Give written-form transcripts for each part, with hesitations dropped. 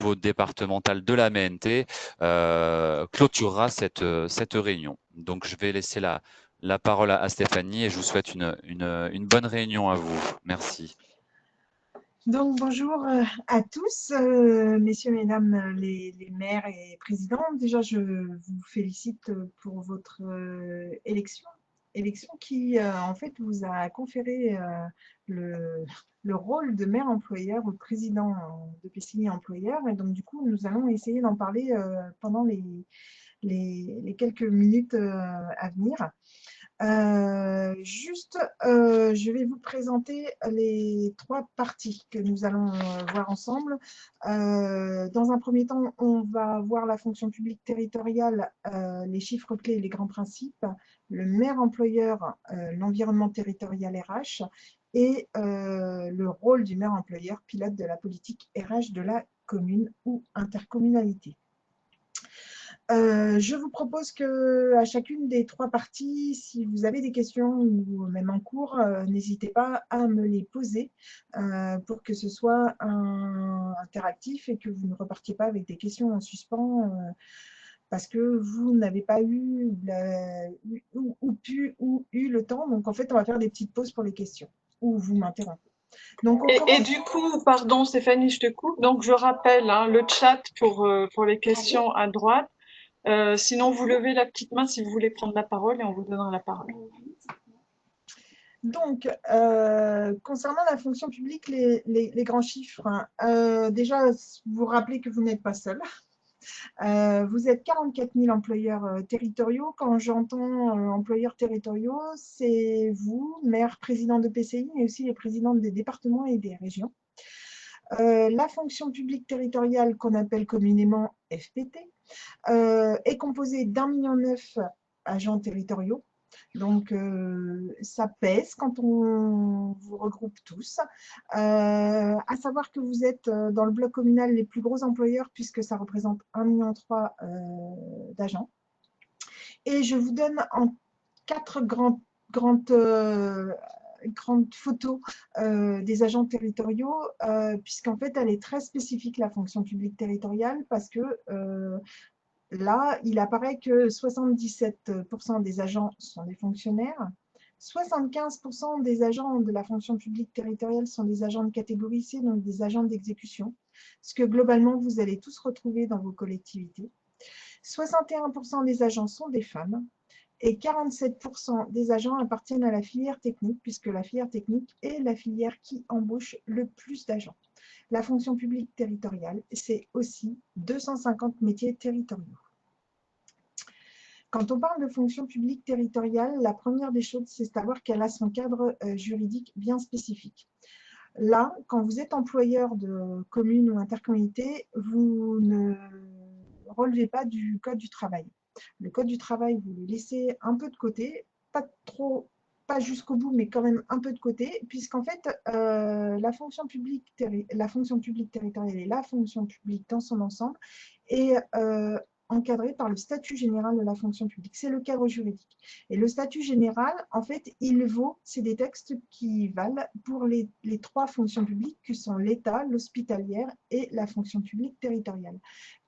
niveau départemental de la MNT clôturera cette réunion. Donc, je vais laisser la parole à Stéphanie et je vous souhaite une bonne réunion à vous. Merci. Donc, bonjour à tous, messieurs, mesdames les maires et présidents. Déjà, je vous félicite pour votre élection qui, en fait, vous a conféré le rôle de maire employeur au président de PCI employeur. Et donc, du coup, nous allons essayer d'en parler pendant les quelques minutes à venir. Je vais vous présenter les trois parties que nous allons voir ensemble. Dans un premier temps, on va voir la fonction publique territoriale, les chiffres clés et les grands principes, le maire employeur, l'environnement territorial RH et le rôle du maire employeur, pilote de la politique RH de la commune ou intercommunalité. Je vous propose qu'à chacune des trois parties, si vous avez des questions ou même en cours, n'hésitez pas à me les poser pour que ce soit interactif et que vous ne repartiez pas avec des questions en suspens parce que vous n'avez pas eu eu le temps. Donc, en fait, on va faire des petites pauses pour les questions ou vous m'interrompez. Donc, et du coup, pardon Stéphanie, je te coupe. Donc, je rappelle le chat pour les questions à droite. Sinon, vous levez la petite main si vous voulez prendre la parole et on vous donnera la parole. Donc, concernant la fonction publique, les grands chiffres, déjà, vous rappelez que vous n'êtes pas seul. Vous êtes 44 000 employeurs territoriaux. Quand j'entends employeurs territoriaux, c'est vous, maire, président de PCI, mais aussi les présidents des départements et des régions. La fonction publique territoriale, qu'on appelle communément FPT, est composée d'1,9 million agents territoriaux. Donc, ça pèse quand on vous regroupe tous. À savoir que vous êtes dans le bloc communal les plus gros employeurs puisque ça représente 1,3 million d'agents. Et je vous donne en 4 grandes photos des agents territoriaux, puisqu'en fait, elle est très spécifique, la fonction publique territoriale, parce que là, il apparaît que 77% des agents sont des fonctionnaires, 75% des agents de la fonction publique territoriale sont des agents de catégorie C, donc des agents d'exécution, ce que globalement, vous allez tous retrouver dans vos collectivités. 61% des agents sont des femmes et 47% des agents appartiennent à la filière technique, puisque la filière technique est la filière qui embauche le plus d'agents. La fonction publique territoriale, c'est aussi 250 métiers territoriaux. Quand on parle de fonction publique territoriale, la première des choses, c'est de savoir qu'elle a son cadre juridique bien spécifique. Là, quand vous êtes employeur de commune ou intercommunalité, vous ne relevez pas du Code du travail. Le Code du travail, vous le laissez un peu de côté, pas jusqu'au bout, mais quand même un peu de côté, puisqu'en fait, la fonction publique territoriale et la fonction publique dans son ensemble est encadrée par le statut général de la fonction publique. C'est le cadre juridique. Et le statut général, en fait, c'est des textes qui valent pour les trois fonctions publiques que sont l'État, l'hospitalière et la fonction publique territoriale.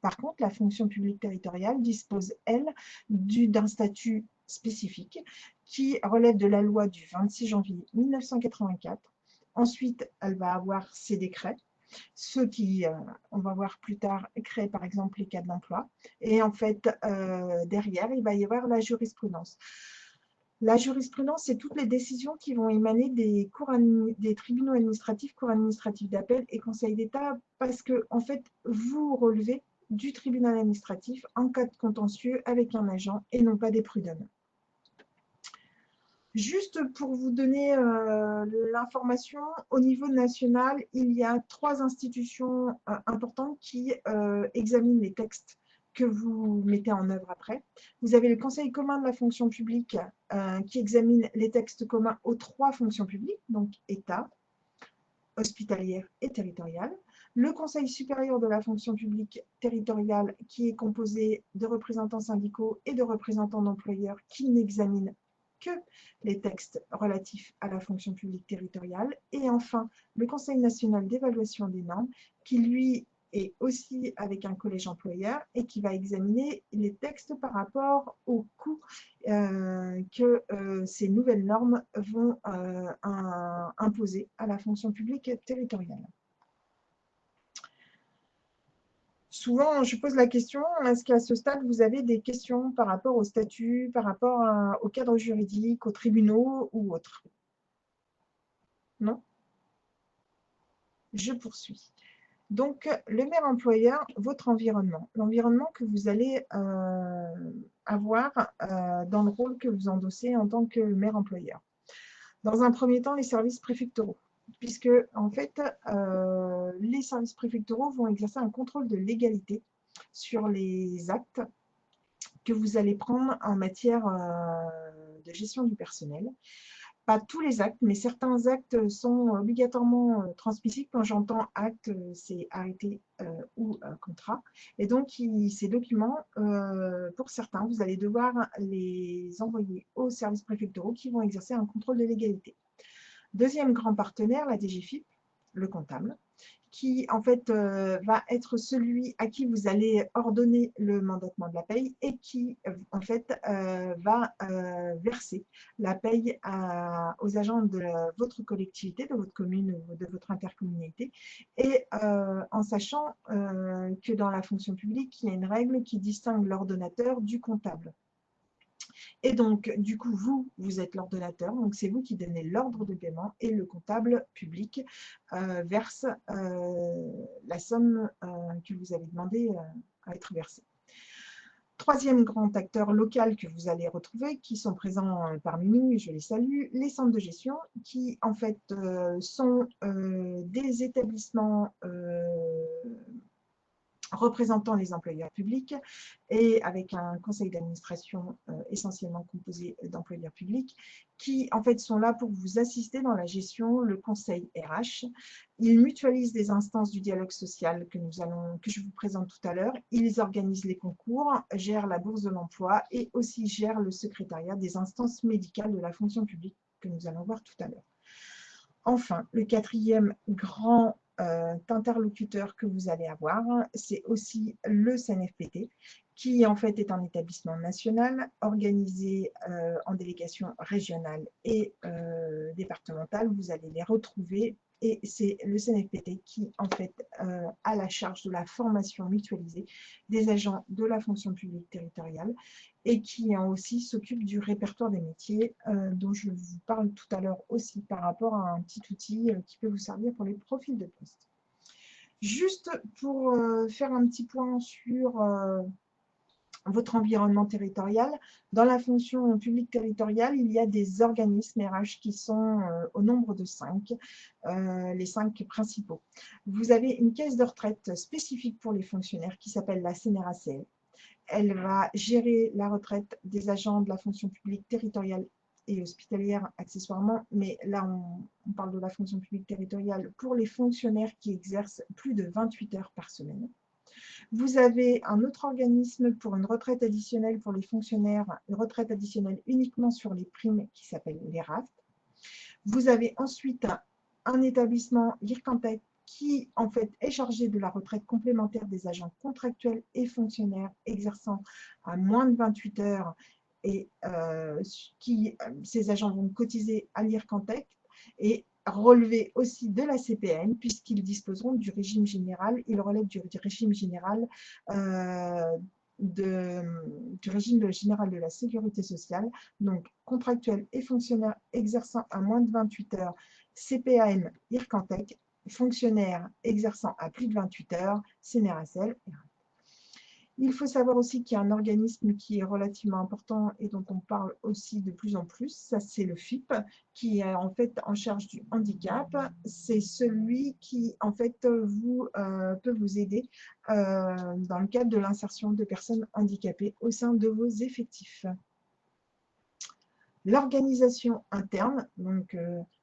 Par contre, la fonction publique territoriale dispose, elle, d'un statut spécifique qui relève de la loi du 26 janvier 1984. Ensuite, elle va avoir ses décrets, ceux qui, on va voir plus tard, créent par exemple les cadres d'emploi. Et en fait, derrière, il va y avoir la jurisprudence. La jurisprudence, c'est toutes les décisions qui vont émaner des tribunaux administratifs, cours administratifs d'appel et conseils d'État, parce que, en fait, vous relevez du tribunal administratif en cas de contentieux avec un agent et non pas des prud'hommes. Juste pour vous donner l'information, au niveau national, il y a 3 institutions importantes qui examinent les textes que vous mettez en œuvre après. Vous avez le Conseil commun de la fonction publique qui examine les textes communs aux 3 fonctions publiques, donc État, hospitalière et territoriale. Le Conseil supérieur de la fonction publique territoriale qui est composé de représentants syndicaux et de représentants d'employeurs qui n'examinent que les textes relatifs à la fonction publique territoriale. Et enfin, le Conseil national d'évaluation des normes qui, lui, et aussi avec un collège employeur et qui va examiner les textes par rapport aux coûts que ces nouvelles normes vont imposer à la fonction publique territoriale. Souvent, je pose la question, est-ce qu'à ce stade, vous avez des questions par rapport au statut, par rapport au cadre juridique, aux tribunaux ou autres? Non? Je poursuis. Donc, le maire employeur, votre environnement, l'environnement que vous allez avoir dans le rôle que vous endossez en tant que maire employeur. Dans un premier temps, les services préfectoraux, puisque en fait, les services préfectoraux vont exercer un contrôle de légalité sur les actes que vous allez prendre en matière de gestion du personnel. Pas tous les actes, mais certains actes sont obligatoirement transmissibles. Quand j'entends acte, c'est arrêté ou contrat. Et donc, ces documents, pour certains, vous allez devoir les envoyer aux services préfectoraux qui vont exercer un contrôle de légalité. Deuxième grand partenaire, la DGFiP, le comptable, qui en fait va être celui à qui vous allez ordonner le mandatement de la paye et qui en fait va verser la paye aux agents de votre collectivité, de votre commune ou de votre intercommunalité, et en sachant que dans la fonction publique, il y a une règle qui distingue l'ordonnateur du comptable. Et donc, du coup, vous êtes l'ordonnateur, donc c'est vous qui donnez l'ordre de paiement et le comptable public verse la somme que vous avez demandé à être versée. Troisième grand acteur local que vous allez retrouver, qui sont présents parmi nous, et je les salue, les centres de gestion, qui en fait sont des établissements représentant les employeurs publics et avec un conseil d'administration essentiellement composé d'employeurs publics qui en fait sont là pour vous assister dans la gestion, le conseil RH. Ils mutualisent des instances du dialogue social que je vous présente tout à l'heure. Ils organisent les concours, gèrent la bourse de l'emploi et aussi gèrent le secrétariat des instances médicales de la fonction publique que nous allons voir tout à l'heure. Enfin, le quatrième grand interlocuteur que vous allez avoir, c'est aussi le CNFPT, qui en fait est un établissement national organisé en délégation régionale et départementale. Vous allez les retrouver et c'est le CNFPT qui en fait a la charge de la formation mutualisée des agents de la fonction publique territoriale et qui aussi s'occupe du répertoire des métiers dont je vous parle tout à l'heure aussi par rapport à un petit outil qui peut vous servir pour les profils de poste. Juste pour faire un petit point sur votre environnement territorial, dans la fonction publique territoriale, il y a des organismes RH qui sont au nombre de 5, les 5 principaux. Vous avez une caisse de retraite spécifique pour les fonctionnaires qui s'appelle la CNRACL. Elle va gérer la retraite des agents de la fonction publique territoriale et hospitalière accessoirement, mais là on parle de la fonction publique territoriale pour les fonctionnaires qui exercent plus de 28 heures par semaine. Vous avez un autre organisme pour une retraite additionnelle pour les fonctionnaires, une retraite additionnelle uniquement sur les primes qui s'appelle les RAFT. Vous avez ensuite un établissement l'IRCANTEC qui en fait est chargé de la retraite complémentaire des agents contractuels et fonctionnaires exerçant à moins de 28 heures et ces agents vont cotiser à l'IRCANTEC et relever aussi de la CPN puisqu'ils disposeront du régime général, ils relèvent du régime général du régime général de la sécurité sociale, donc contractuels et fonctionnaires exerçant à moins de 28 heures, CPAM, IRCANTEC, fonctionnaires exerçant à plus de 28 heures, CNRACL. Il faut savoir aussi qu'il y a un organisme qui est relativement important et dont on parle aussi de plus en plus, ça c'est le FIP, qui est en fait en charge du handicap. C'est celui qui en fait peut vous aider dans le cadre de l'insertion de personnes handicapées au sein de vos effectifs. L'organisation interne, donc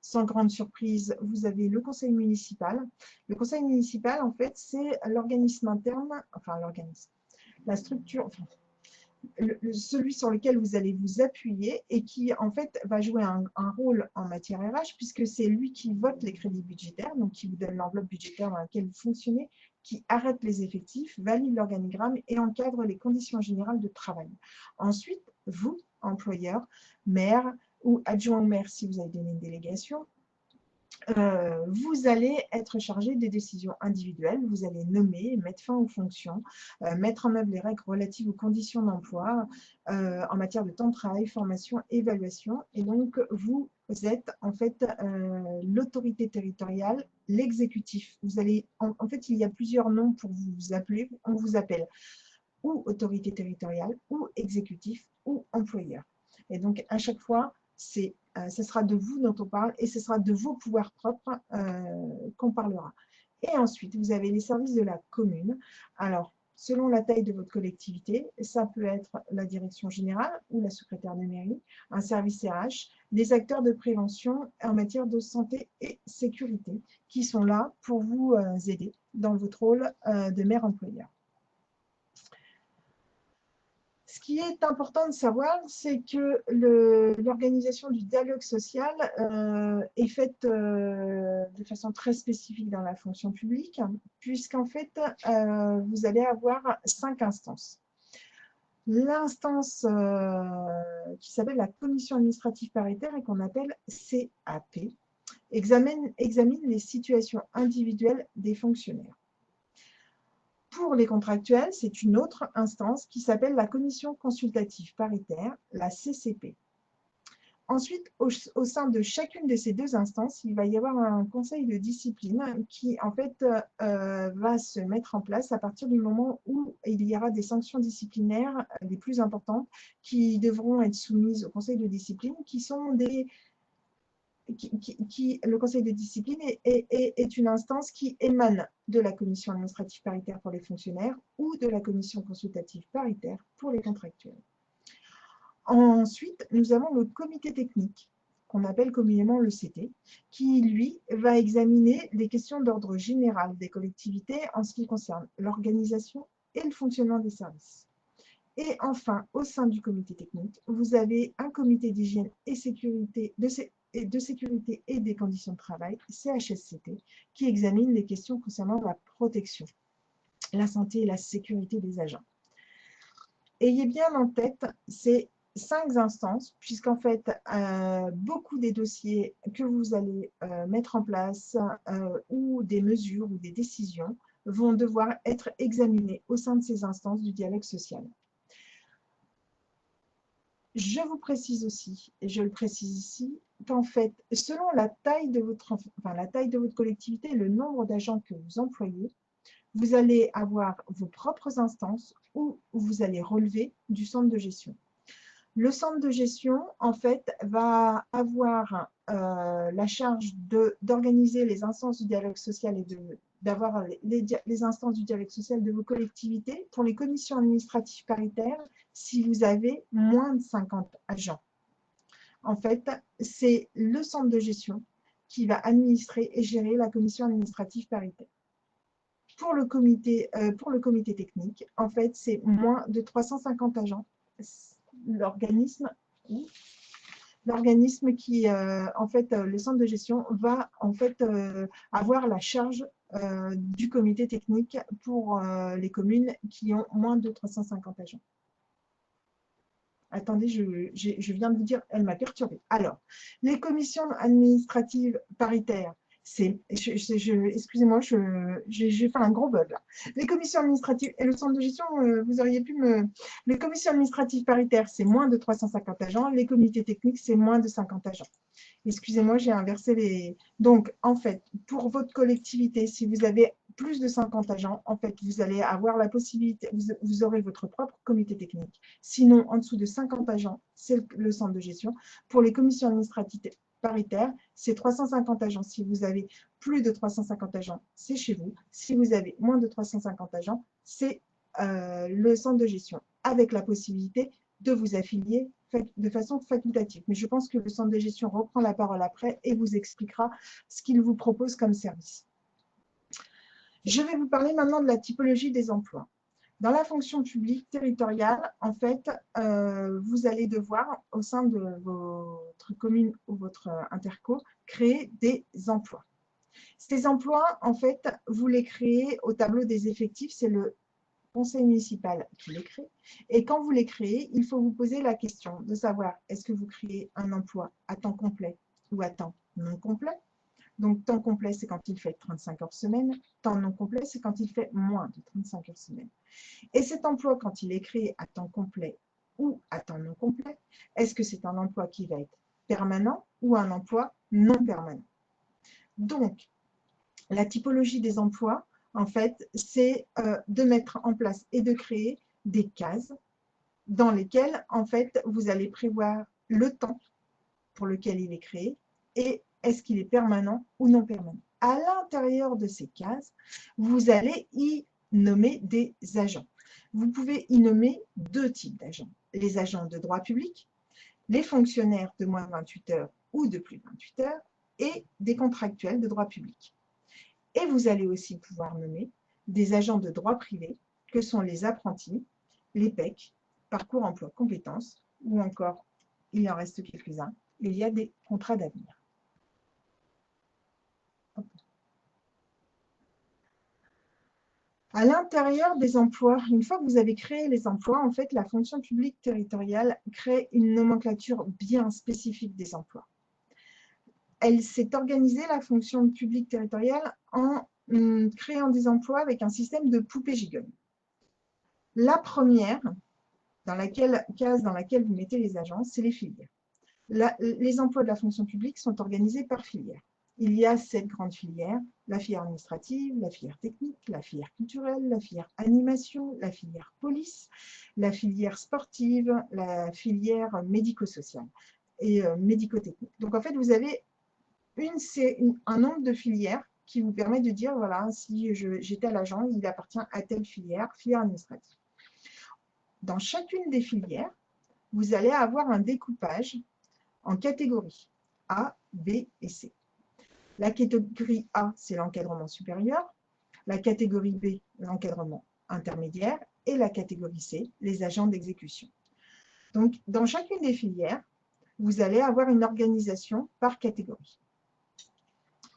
sans grande surprise, vous avez le conseil municipal. Le conseil municipal, en fait, c'est l'organisme interne, enfin l'organisme, la structure, enfin, celui sur lequel vous allez vous appuyer et qui en fait va jouer un rôle en matière RH puisque c'est lui qui vote les crédits budgétaires, donc qui vous donne l'enveloppe budgétaire dans laquelle vous fonctionnez, qui arrête les effectifs, valide l'organigramme et encadre les conditions générales de travail. Ensuite, vous, employeur, maire ou adjoint au maire si vous avez donné une délégation, vous allez être chargé des décisions individuelles, vous allez nommer, mettre fin aux fonctions, mettre en œuvre les règles relatives aux conditions d'emploi en matière de temps de travail, formation, évaluation. Et donc, vous êtes en fait l'autorité territoriale, l'exécutif. Vous allez, en fait, il y a plusieurs noms pour vous appeler. On vous appelle ou autorité territoriale, ou exécutif, ou employeur. Et donc, à chaque fois, ce sera de vous dont on parle et ce sera de vos pouvoirs propres qu'on parlera. Et ensuite, vous avez les services de la commune. Alors, selon la taille de votre collectivité, ça peut être la direction générale ou la secrétaire de mairie, un service RH, des acteurs de prévention en matière de santé et sécurité qui sont là pour vous aider dans votre rôle de maire employeur. Ce qui est important de savoir, c'est que l'organisation du dialogue social est faite de façon très spécifique dans la fonction publique, puisqu'en fait, vous allez avoir 5 instances. L'instance qui s'appelle la commission administrative paritaire et qu'on appelle CAP examine les situations individuelles des fonctionnaires. Pour les contractuels, c'est une autre instance qui s'appelle la commission consultative paritaire, la CCP. Ensuite, au sein de chacune de ces deux instances, il va y avoir un conseil de discipline qui, en fait, va se mettre en place à partir du moment où il y aura des sanctions disciplinaires les plus importantes qui devront être soumises au conseil de discipline, qui sont des... le conseil de discipline est une instance qui émane de la commission administrative paritaire pour les fonctionnaires ou de la commission consultative paritaire pour les contractuels. Ensuite, nous avons le comité technique, qu'on appelle communément le CT, qui, lui, va examiner les questions d'ordre général des collectivités en ce qui concerne l'organisation et le fonctionnement des services. Et enfin, au sein du comité technique, vous avez un comité d'hygiène et sécurité de sécurité et des conditions de travail, CHSCT, qui examine les questions concernant la protection, la santé et la sécurité des agents. Ayez bien en tête ces 5 instances, puisqu'en fait, beaucoup des dossiers que vous allez mettre en place ou des mesures ou des décisions vont devoir être examinés au sein de ces instances du dialogue social. Je vous précise aussi, et je le précise ici, qu'en fait, selon la taille de votre collectivité et le nombre d'agents que vous employez, vous allez avoir vos propres instances ou vous allez relever du centre de gestion. Le centre de gestion, en fait, va avoir la charge d'organiser les instances du dialogue social et d'avoir les instances du dialogue social de vos collectivités pour les commissions administratives paritaires si vous avez moins de 50 agents. En fait, c'est le centre de gestion qui va administrer et gérer la commission administrative paritaire. Pour le comité technique, en fait, c'est moins de 350 agents. L'organisme qui, en fait, le centre de gestion va en fait avoir la charge du comité technique pour les communes qui ont moins de 350 agents. Attendez, je viens de vous dire, elle m'a perturbée. Alors, les commissions administratives paritaires, excusez-moi, j'ai fait un gros bug là. Les commissions administratives et le centre de gestion, vous auriez pu me... Les commissions administratives paritaires, c'est moins de 350 agents. Les comités techniques, c'est moins de 50 agents. Excusez-moi, j'ai inversé les... Donc, en fait, pour votre collectivité, si vous avez plus de 50 agents, en fait, vous allez avoir la possibilité, vous aurez votre propre comité technique. Sinon, en dessous de 50 agents, c'est le centre de gestion. Pour les commissions administratives paritaire, c'est 350 agents. Si vous avez plus de 350 agents, c'est chez vous. Si vous avez moins de 350 agents, c'est le centre de gestion, avec la possibilité de vous affilier de façon facultative. Mais je pense que le centre de gestion reprend la parole après et vous expliquera ce qu'il vous propose comme service. Je vais vous parler maintenant de la typologie des emplois. Dans la fonction publique territoriale, en fait, vous allez devoir, au sein de votre commune ou votre interco, créer des emplois. Ces emplois, en fait, vous les créez au tableau des effectifs, c'est le conseil municipal qui les crée. Et quand vous les créez, il faut vous poser la question de savoir est-ce que vous créez un emploi à temps complet ou à temps non complet. Donc, temps complet, c'est quand il fait 35 heures semaine. Temps non complet, c'est quand il fait moins de 35 heures semaine. Et cet emploi, quand il est créé à temps complet ou à temps non complet, est-ce que c'est un emploi qui va être permanent ou un emploi non permanent? Donc, la typologie des emplois, en fait, c'est de mettre en place et de créer des cases dans lesquelles, en fait, vous allez prévoir le temps pour lequel il est créé et est-ce qu'il est permanent ou non permanent. À l'intérieur de ces cases, vous allez y nommer des agents. Vous pouvez y nommer deux types d'agents. Les agents de droit public, les fonctionnaires de moins de 28 heures ou de plus de 28 heures et des contractuels de droit public. Et vous allez aussi pouvoir nommer des agents de droit privé que sont les apprentis, les PEC, parcours emploi compétences ou encore, il en reste quelques-uns, il y a des contrats d'avenir. À l'intérieur des emplois, une fois que vous avez créé les emplois, en fait, la fonction publique territoriale crée une nomenclature bien spécifique des emplois. Elle s'est organisée, la fonction publique territoriale, en créant des emplois avec un système de poupée-gigogne. La première, case dans laquelle vous mettez les agents, c'est les filières. Les emplois de la fonction publique sont organisés par filière. Il y a 7 grandes filières, la filière administrative, la filière technique, la filière culturelle, la filière animation, la filière police, la filière sportive, la filière médico-sociale et médico-technique. Donc en fait, vous avez un nombre de filières qui vous permet de dire, voilà, si j'ai tel agent, il appartient à telle filière administrative. Dans chacune des filières, vous allez avoir un découpage en catégories A, B et C. La catégorie A, c'est l'encadrement supérieur. La catégorie B, l'encadrement intermédiaire. Et la catégorie C, les agents d'exécution. Donc, dans chacune des filières, vous allez avoir une organisation par catégorie.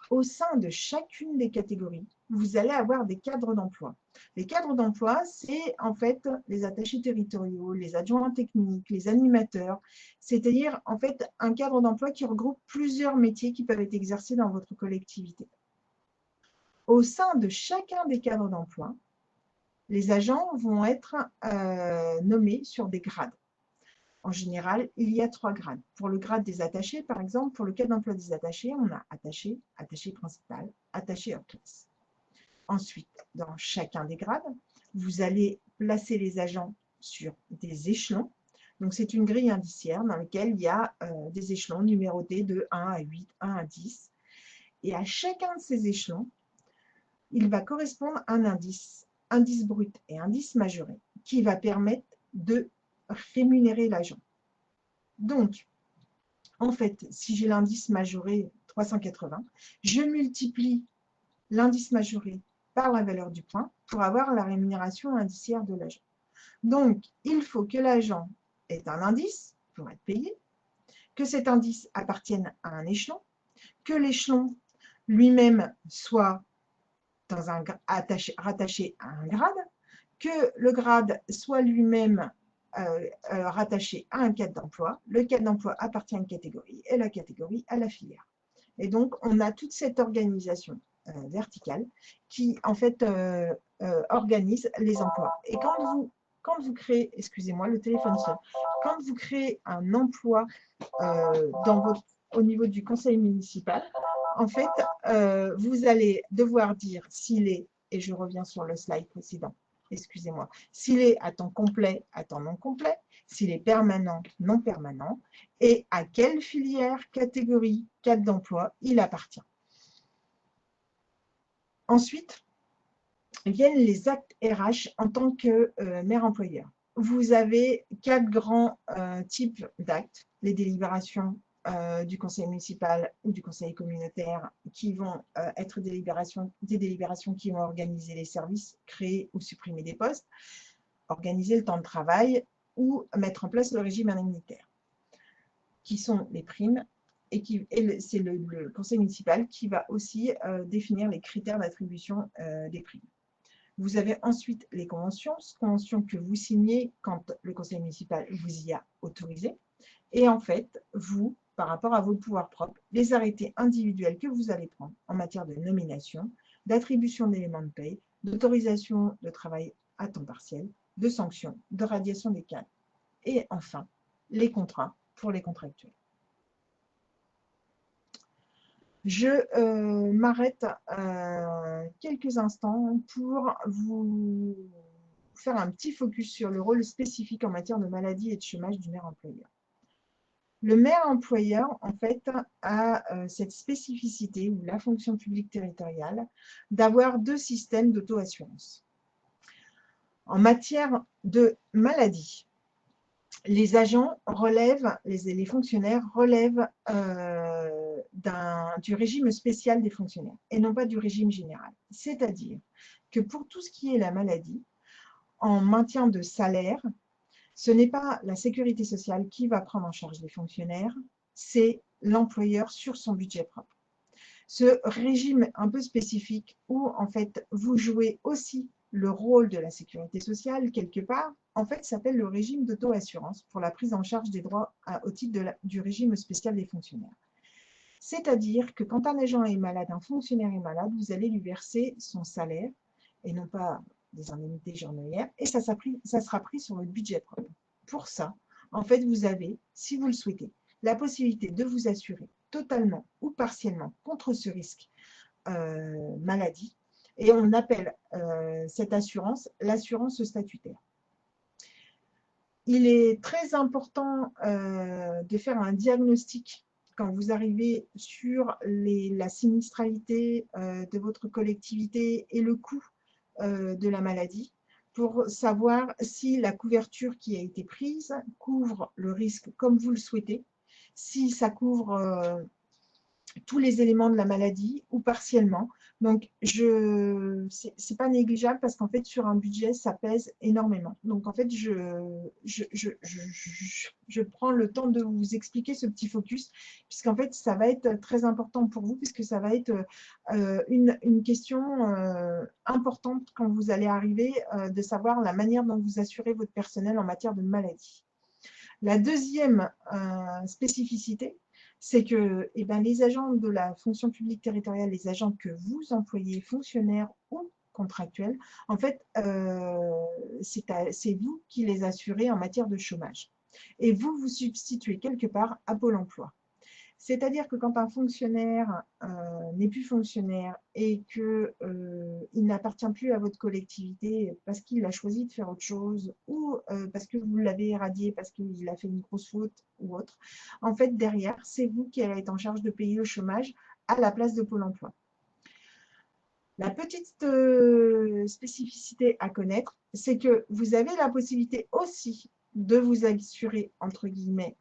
Au sein de chacune des catégories, vous allez avoir des cadres d'emploi. Les cadres d'emploi, c'est en fait les attachés territoriaux, les adjoints techniques, les animateurs, c'est-à-dire en fait un cadre d'emploi qui regroupe plusieurs métiers qui peuvent être exercés dans votre collectivité. Au sein de chacun des cadres d'emploi, les agents vont être nommés sur des grades. En général, il y a 3 grades. Pour le grade des attachés, par exemple, pour le cadre d'emploi des attachés, on a attaché, attaché principal, attaché hors classe. Ensuite, dans chacun des grades, vous allez placer les agents sur des échelons. Donc, c'est une grille indiciaire dans laquelle il y a des échelons numérotés de 1 à 8, 1 à 10. Et à chacun de ces échelons, il va correspondre un indice brut et indice majoré, qui va permettre de rémunérer l'agent. Donc, en fait, si j'ai l'indice majoré 380, je multiplie l'indice majoré par la valeur du point pour avoir la rémunération indiciaire de l'agent. Donc, il faut que l'agent ait un indice pour être payé, que cet indice appartienne à un échelon, que l'échelon lui-même soit rattaché à un grade, que le grade soit lui-même rattaché à un cadre d'emploi, le cadre d'emploi appartient à une catégorie et la catégorie à la filière. Et donc, on a toute cette organisation verticale qui, en fait, organise les emplois. Et quand vous créez, excusez-moi, le téléphone sonne, quand vous créez un emploi au niveau du conseil municipal, en fait, vous allez devoir dire s'il est, et je reviens sur le slide précédent, excusez-moi, s'il est à temps complet, à temps non complet, s'il est permanent, non permanent, et à quelle filière, catégorie, cadre d'emploi il appartient. Ensuite, viennent les actes RH en tant que maire employeur. Vous avez 4 grands types d'actes, les délibérations du conseil municipal ou du conseil communautaire qui vont être des délibérations qui vont organiser les services, créer ou supprimer des postes, organiser le temps de travail ou mettre en place le régime indemnitaire, qui sont les primes c'est le conseil municipal qui va aussi définir les critères d'attribution des primes. Vous avez ensuite les conventions que vous signez quand le conseil municipal vous y a autorisé. Et en fait, vous, par rapport à vos pouvoirs propres, les arrêtés individuels que vous allez prendre en matière de nomination, d'attribution d'éléments de paye, d'autorisation de travail à temps partiel, de sanctions, de radiation des cadres. Et enfin, les contrats pour les contractuels. Je m'arrête quelques instants pour vous faire un petit focus sur le rôle spécifique en matière de maladie et de chômage du maire employeur. Le maire employeur, en fait, a cette spécificité, ou la fonction publique territoriale, d'avoir 2 systèmes d'auto-assurance. En matière de maladie, les agents relèvent, les fonctionnaires relèvent du régime spécial des fonctionnaires et non pas du régime général. C'est-à-dire que pour tout ce qui est la maladie, en maintien de salaire, ce n'est pas la sécurité sociale qui va prendre en charge les fonctionnaires, c'est l'employeur sur son budget propre. Ce régime un peu spécifique où en fait vous jouez aussi le rôle de la sécurité sociale quelque part, en fait s'appelle le régime d'auto-assurance pour la prise en charge des droits au titre du régime spécial des fonctionnaires. C'est-à-dire que quand un agent est malade, un fonctionnaire est malade, vous allez lui verser son salaire et non pas des indemnités journalières, et ça sera pris sur votre budget propre. Pour ça, en fait, vous avez, si vous le souhaitez, la possibilité de vous assurer totalement ou partiellement contre ce risque maladie, et on appelle cette assurance l'assurance statutaire. Il est très important de faire un diagnostic quand vous arrivez sur la sinistralité de votre collectivité et le coût de la maladie pour savoir si la couverture qui a été prise couvre le risque comme vous le souhaitez, si ça couvre tous les éléments de la maladie ou partiellement. Donc, c'est pas négligeable parce qu'en fait, sur un budget, ça pèse énormément. Donc, en fait, je prends le temps de vous expliquer ce petit focus puisqu'en fait, ça va être très important pour vous puisque ça va être une question importante quand vous allez arriver de savoir la manière dont vous assurez votre personnel en matière de maladie. La deuxième spécificité, c'est que les agents de la fonction publique territoriale, les agents que vous employez, fonctionnaires ou contractuels, en fait, c'est vous qui les assurez en matière de chômage. Et vous vous substituez quelque part à Pôle emploi. C'est-à-dire que quand un fonctionnaire n'est plus fonctionnaire et qu'il n'appartient plus à votre collectivité parce qu'il a choisi de faire autre chose ou parce que vous l'avez éradié, parce qu'il a fait une grosse faute ou autre, en fait, derrière, c'est vous qui allez être en charge de payer le chômage à la place de Pôle emploi. La petite spécificité à connaître, c'est que vous avez la possibilité aussi de vous assurer, entre guillemets,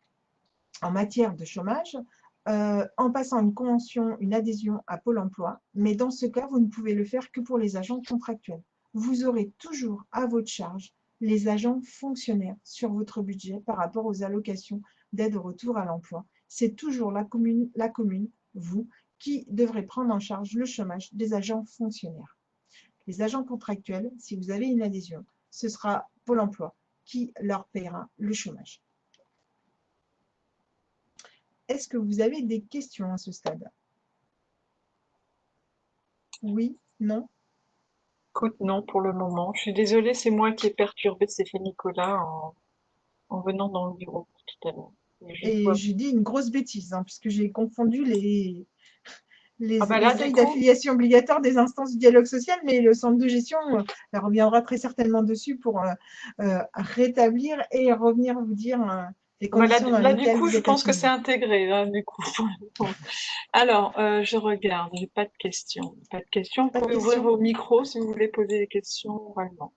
en matière de chômage, en passant une convention, une adhésion à Pôle emploi, mais dans ce cas, vous ne pouvez le faire que pour les agents contractuels. Vous aurez toujours à votre charge les agents fonctionnaires sur votre budget par rapport aux allocations d'aide au retour à l'emploi. C'est toujours la commune, vous, qui devrez prendre en charge le chômage des agents fonctionnaires. Les agents contractuels, si vous avez une adhésion, ce sera Pôle emploi qui leur paiera le chômage. Est-ce que vous avez des questions à ce stade? Oui? Non? Écoute, non, pour le moment. Je suis désolée, c'est moi qui ai perturbé Stéphane Nicolas en venant dans le bureau tout à l'heure. Et j'ai dit une grosse bêtise, hein, puisque j'ai confondu les là, seuils du coup, d'affiliation obligatoire des instances du dialogue social, mais le centre de gestion, elle reviendra très certainement dessus pour rétablir et revenir vous dire les conditions dans là, du lesquelles coup, vous je êtes pense que c'est affilié. intégré, là, du coup. Alors, je regarde, j'ai pas de questions. Pas de questions. Vous Pas de pouvez ouvrir questions? vos micros si vous voulez poser des questions oralement.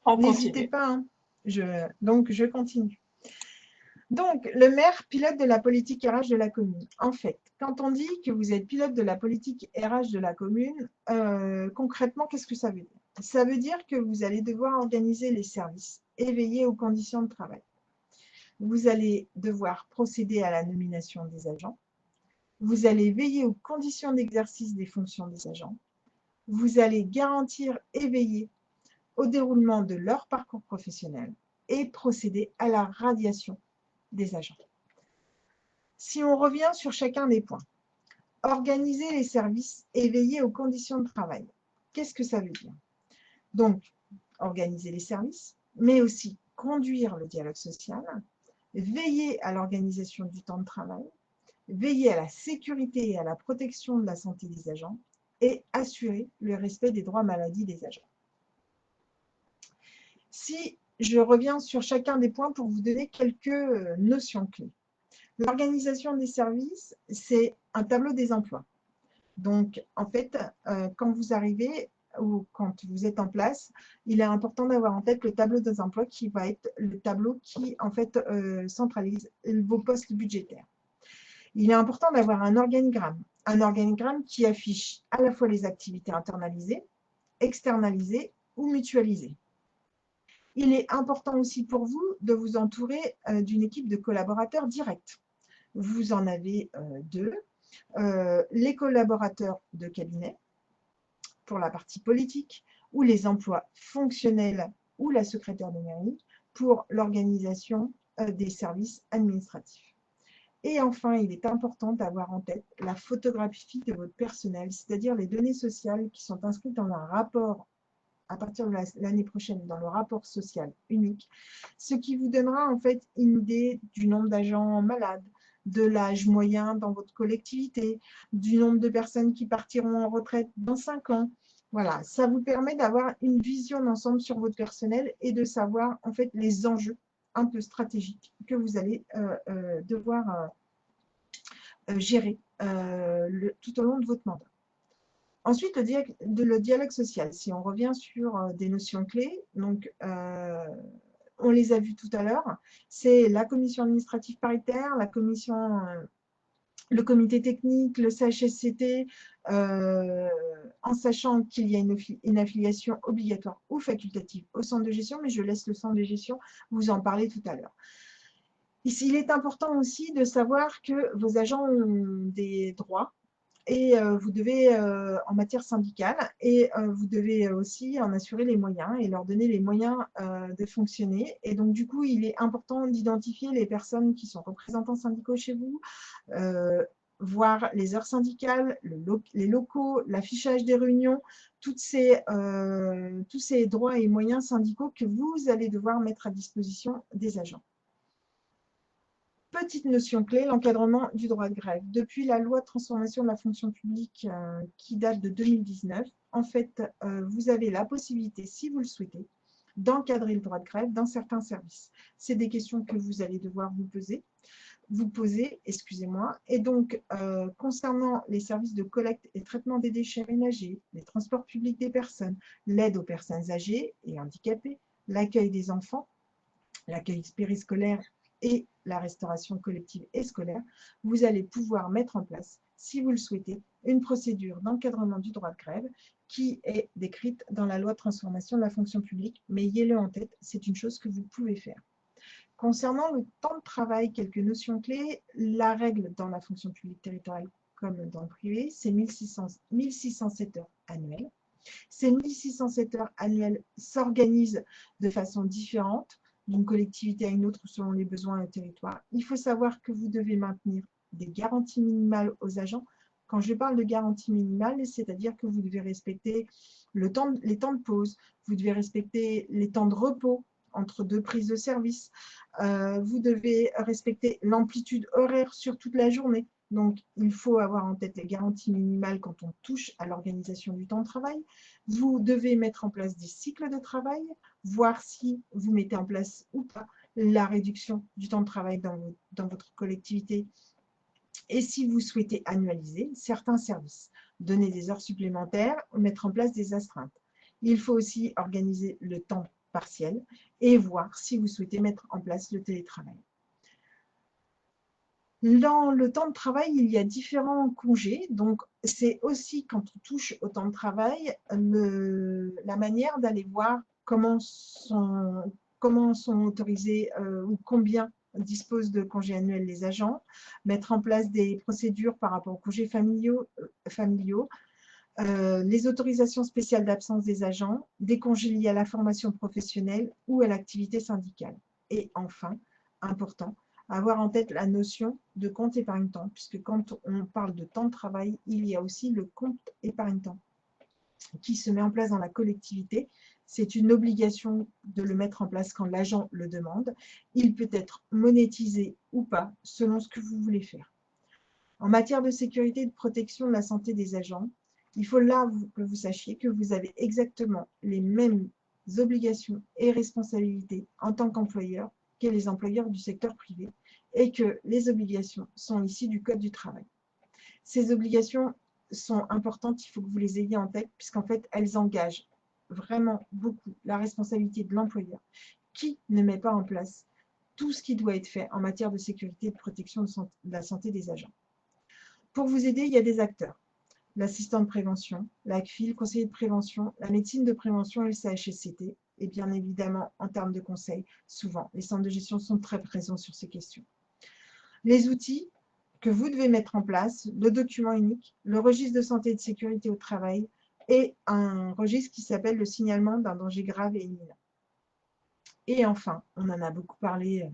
On N'hésitez continue. pas, hein. Donc, je continue. Donc, le maire pilote de la politique RH de la commune. En fait, quand on dit que vous êtes pilote de la politique RH de la commune, concrètement, qu'est-ce que ça veut dire? Ça veut dire que vous allez devoir organiser les services et veiller aux conditions de travail. Vous allez devoir procéder à la nomination des agents. Vous allez veiller aux conditions d'exercice des fonctions des agents. Vous allez garantir et veiller au déroulement de leur parcours professionnel et procéder à la radiation des agents. Si on revient sur chacun des points, organiser les services et veiller aux conditions de travail. Qu'est-ce que ça veut dire? Donc, organiser les services, mais aussi conduire le dialogue social, veiller à l'organisation du temps de travail, veiller à la sécurité et à la protection de la santé des agents et assurer le respect des droits maladie des agents. Si je reviens sur chacun des points pour vous donner quelques notions clés. L'organisation des services, c'est un tableau des emplois. Donc, en fait, quand vous arrivez ou quand vous êtes en place, il est important d'avoir en tête le tableau des emplois qui va être le tableau qui, en fait, centralise vos postes budgétaires. Il est important d'avoir un organigramme qui affiche à la fois les activités internalisées, externalisées ou mutualisées. Il est important aussi pour vous de vous entourer d'une équipe de collaborateurs directs. Vous en avez deux. Les collaborateurs de cabinet pour la partie politique ou les emplois fonctionnels ou la secrétaire de mairie pour l'organisation des services administratifs. Et enfin, il est important d'avoir en tête la photographie de votre personnel, c'est-à-dire les données sociales qui sont inscrites dans un rapport à partir de l'année prochaine dans le rapport social unique, ce qui vous donnera en fait une idée du nombre d'agents malades, de l'âge moyen dans votre collectivité, du nombre de personnes qui partiront en retraite dans 5 ans. Voilà, ça vous permet d'avoir une vision d'ensemble sur votre personnel et de savoir en fait les enjeux un peu stratégiques que vous allez devoir gérer tout au long de votre mandat. Ensuite, le dialogue social. Si on revient sur des notions clés, donc on les a vues tout à l'heure, c'est la commission administrative paritaire, le comité technique, le CHSCT, en sachant qu'il y a une affiliation obligatoire ou facultative au centre de gestion, mais je laisse le centre de gestion vous en parler tout à l'heure. Ici, il est important aussi de savoir que vos agents ont des droits et vous devez, en matière syndicale, et vous devez aussi en assurer les moyens et leur donner les moyens de fonctionner. Et donc, du coup, il est important d'identifier les personnes qui sont représentants syndicaux chez vous, voir les heures syndicales, les locaux, l'affichage des réunions, tous ces droits et moyens syndicaux que vous allez devoir mettre à disposition des agents. Petite notion clé, l'encadrement du droit de grève. Depuis la loi de transformation de la fonction publique qui date de 2019, en fait, vous avez la possibilité, si vous le souhaitez, d'encadrer le droit de grève dans certains services. C'est des questions que vous allez devoir vous poser, excusez-moi. Et donc, concernant les services de collecte et traitement des déchets ménagers, les transports publics des personnes, l'aide aux personnes âgées et handicapées, l'accueil des enfants, l'accueil périscolaire et la restauration collective et scolaire, vous allez pouvoir mettre en place, si vous le souhaitez, une procédure d'encadrement du droit de grève qui est décrite dans la loi de transformation de la fonction publique, mais ayez-le en tête, c'est une chose que vous pouvez faire. Concernant le temps de travail, quelques notions clés, la règle dans la fonction publique territoriale comme dans le privé, c'est 1607 heures annuelles. Ces 1607 heures annuelles s'organisent de façon différente d'une collectivité à une autre selon les besoins et le territoire. Il faut savoir que vous devez maintenir des garanties minimales aux agents. Quand je parle de garantie minimale, c'est-à-dire que vous devez respecter les temps de pause, vous devez respecter les temps de repos entre deux prises de service, vous devez respecter l'amplitude horaire sur toute la journée. Donc, il faut avoir en tête les garanties minimales quand on touche à l'organisation du temps de travail. Vous devez mettre en place des cycles de travail, voir si vous mettez en place ou pas la réduction du temps de travail dans votre collectivité. Et si vous souhaitez annualiser certains services, donner des heures supplémentaires, mettre en place des astreintes. Il faut aussi organiser le temps partiel et voir si vous souhaitez mettre en place le télétravail. Dans le temps de travail, il y a différents congés. Donc, c'est aussi quand on touche au temps de travail, la manière d'aller voir comment sont autorisés ou combien disposent de congés annuels les agents, mettre en place des procédures par rapport aux congés familiaux, les autorisations spéciales d'absence des agents, des congés liés à la formation professionnelle ou à l'activité syndicale. Et enfin, important, avoir en tête la notion de compte épargne-temps, puisque quand on parle de temps de travail, il y a aussi le compte épargne-temps qui se met en place dans la collectivité. C'est une obligation de le mettre en place quand l'agent le demande. Il peut être monétisé ou pas, selon ce que vous voulez faire. En matière de sécurité et de protection de la santé des agents, il faut là que vous sachiez que vous avez exactement les mêmes obligations et responsabilités en tant qu'employeur que les employeurs du secteur privé et que les obligations sont issues du Code du travail. Ces obligations sont importantes, il faut que vous les ayez en tête puisqu'en fait, elles engagent vraiment beaucoup la responsabilité de l'employeur qui ne met pas en place tout ce qui doit être fait en matière de sécurité et de protection de la santé des agents. Pour vous aider, il y a des acteurs. L'assistant de prévention, l'ACFI, le conseiller de prévention, la médecine de prévention et le CHSCT. Et bien évidemment, en termes de conseils, souvent, les centres de gestion sont très présents sur ces questions. Les outils que vous devez mettre en place, le document unique, le registre de santé et de sécurité au travail et un registre qui s'appelle le signalement d'un danger grave et imminent. Et enfin, on en a beaucoup parlé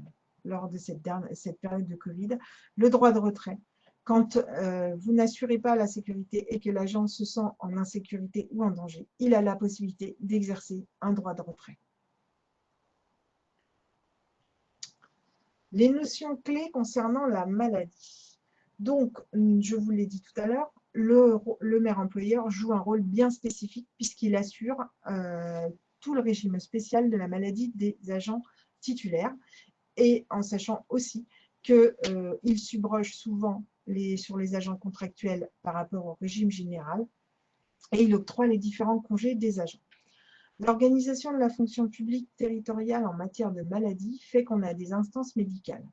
lors de cette période de Covid, le droit de retrait. Quand vous n'assurez pas la sécurité et que l'agent se sent en insécurité ou en danger, il a la possibilité d'exercer un droit de retrait. Les notions clés concernant la maladie. Donc, je vous l'ai dit tout à l'heure, le maire employeur joue un rôle bien spécifique puisqu'il assure tout le régime spécial de la maladie des agents titulaires et en sachant aussi qu'il subroge souvent sur les agents contractuels par rapport au régime général et il octroie les différents congés des agents. L'organisation de la fonction publique territoriale en matière de maladie fait qu'on a des instances médicales.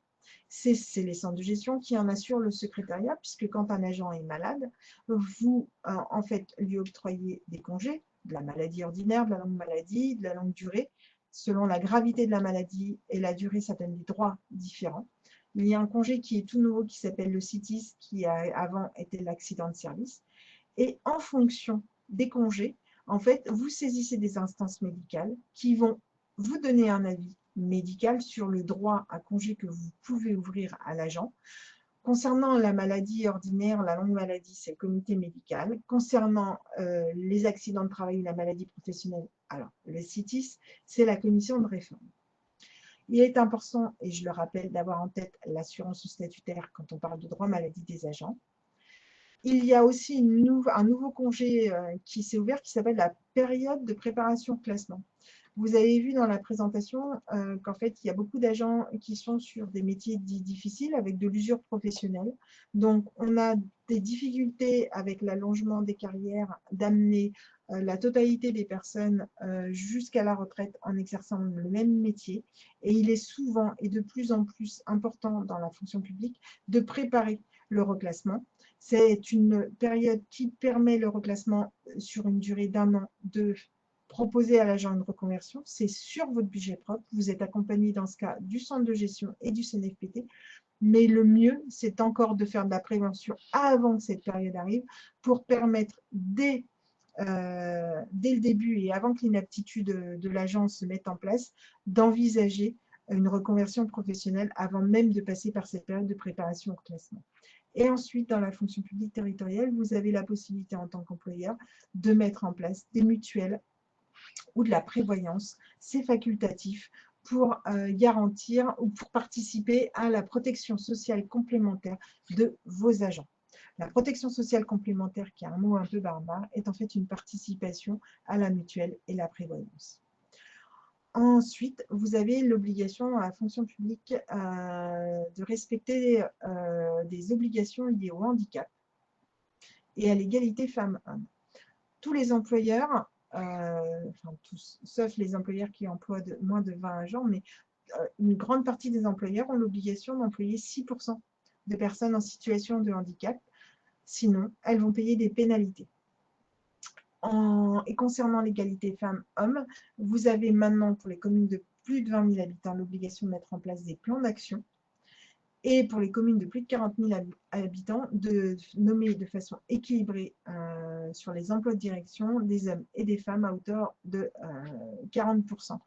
C'est les centres de gestion qui en assurent le secrétariat, puisque quand un agent est malade, vous en fait lui octroyez des congés, de la maladie ordinaire, de la longue maladie, de la longue durée. Selon la gravité de la maladie et la durée, ça donne des droits différents. Il y a un congé qui est tout nouveau qui s'appelle le CITIS, qui avant était l'accident de service. Et en fonction des congés, en fait, vous saisissez des instances médicales qui vont vous donner un avis médical sur le droit à congé que vous pouvez ouvrir à l'agent. Concernant la maladie ordinaire, la longue maladie, c'est le comité médical. Concernant les accidents de travail ou la maladie professionnelle, alors le CITIS, c'est la commission de réforme. Il est important, et je le rappelle, d'avoir en tête l'assurance statutaire quand on parle de droit maladie des agents. Il y a aussi un nouveau congé qui s'est ouvert qui s'appelle la période de préparation au classement. Vous avez vu dans la présentation qu'en fait, il y a beaucoup d'agents qui sont sur des métiers dits difficiles avec de l'usure professionnelle. Donc, on a des difficultés avec l'allongement des carrières d'amener la totalité des personnes jusqu'à la retraite en exerçant le même métier. Et il est souvent et de plus en plus important dans la fonction publique de préparer le reclassement. C'est une période qui permet le reclassement sur une durée d'1 an de proposer à l'agent une reconversion. C'est sur votre budget propre. Vous êtes accompagné dans ce cas du centre de gestion et du CNFPT. Mais le mieux, c'est encore de faire de la prévention avant que cette période arrive pour permettre dès le début et avant que l'inaptitude de l'agent se mette en place, d'envisager une reconversion professionnelle avant même de passer par cette période de préparation au classement. Et ensuite, dans la fonction publique territoriale, vous avez la possibilité en tant qu'employeur de mettre en place des mutuelles ou de la prévoyance. C'est facultatif pour garantir ou pour participer à la protection sociale complémentaire de vos agents. La protection sociale complémentaire, qui est un mot un peu barbare, est en fait une participation à la mutuelle et la prévoyance. Ensuite, vous avez l'obligation à la fonction publique de respecter des obligations liées au handicap et à l'égalité femmes-hommes. Tous les employeurs, enfin tous, sauf les employeurs qui emploient moins de 20 agents, mais une grande partie des employeurs ont l'obligation d'employer 6% de personnes en situation de handicap. Sinon, elles vont payer des pénalités. Et concernant l'égalité femmes-hommes, vous avez maintenant pour les communes de plus de 20 000 habitants l'obligation de mettre en place des plans d'action Et pour les communes de plus de 40 000 habitants, de nommer de façon équilibrée sur les emplois de direction des hommes et des femmes à hauteur de 40%.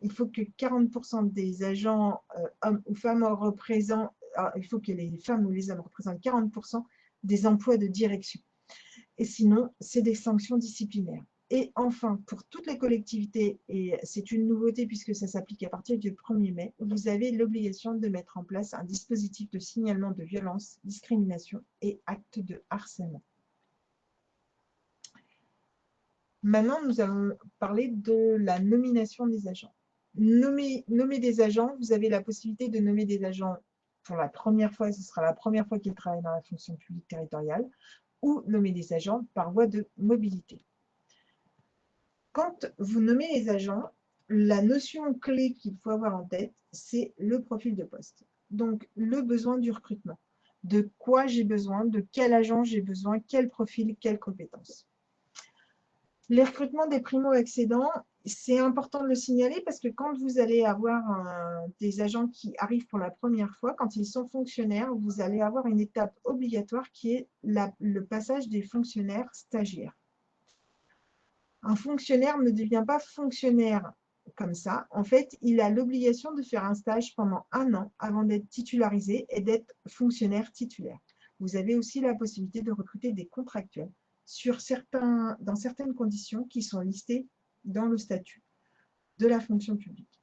Il faut que 40% des agents, hommes ou femmes, il faut que les femmes ou les hommes représentent 40% des emplois de direction. Et sinon, c'est des sanctions disciplinaires. Et enfin, pour toutes les collectivités, et c'est une nouveauté puisque ça s'applique à partir du 1er mai, vous avez l'obligation de mettre en place un dispositif de signalement de violence, discrimination et actes de harcèlement. Maintenant, nous allons parler de la nomination des agents. Nommer des agents, vous avez la possibilité de nommer des agents pour la première fois, ce sera la première fois qu'ils travaillent dans la fonction publique territoriale, ou nommer des agents par voie de mobilité. Quand vous nommez les agents, la notion clé qu'il faut avoir en tête, c'est le profil de poste. Donc, le besoin du recrutement. De quoi j'ai besoin, de quel agent j'ai besoin, quel profil, quelles compétences. Les recrutements des primo-accédants, c'est important de le signaler parce que quand vous allez avoir des agents qui arrivent pour la première fois, quand ils sont fonctionnaires, vous allez avoir une étape obligatoire qui est le passage des fonctionnaires stagiaires. Un fonctionnaire ne devient pas fonctionnaire comme ça. En fait, il a l'obligation de faire un stage pendant 1 an avant d'être titularisé et d'être fonctionnaire titulaire. Vous avez aussi la possibilité de recruter des contractuels dans certaines conditions qui sont listées dans le statut de la fonction publique.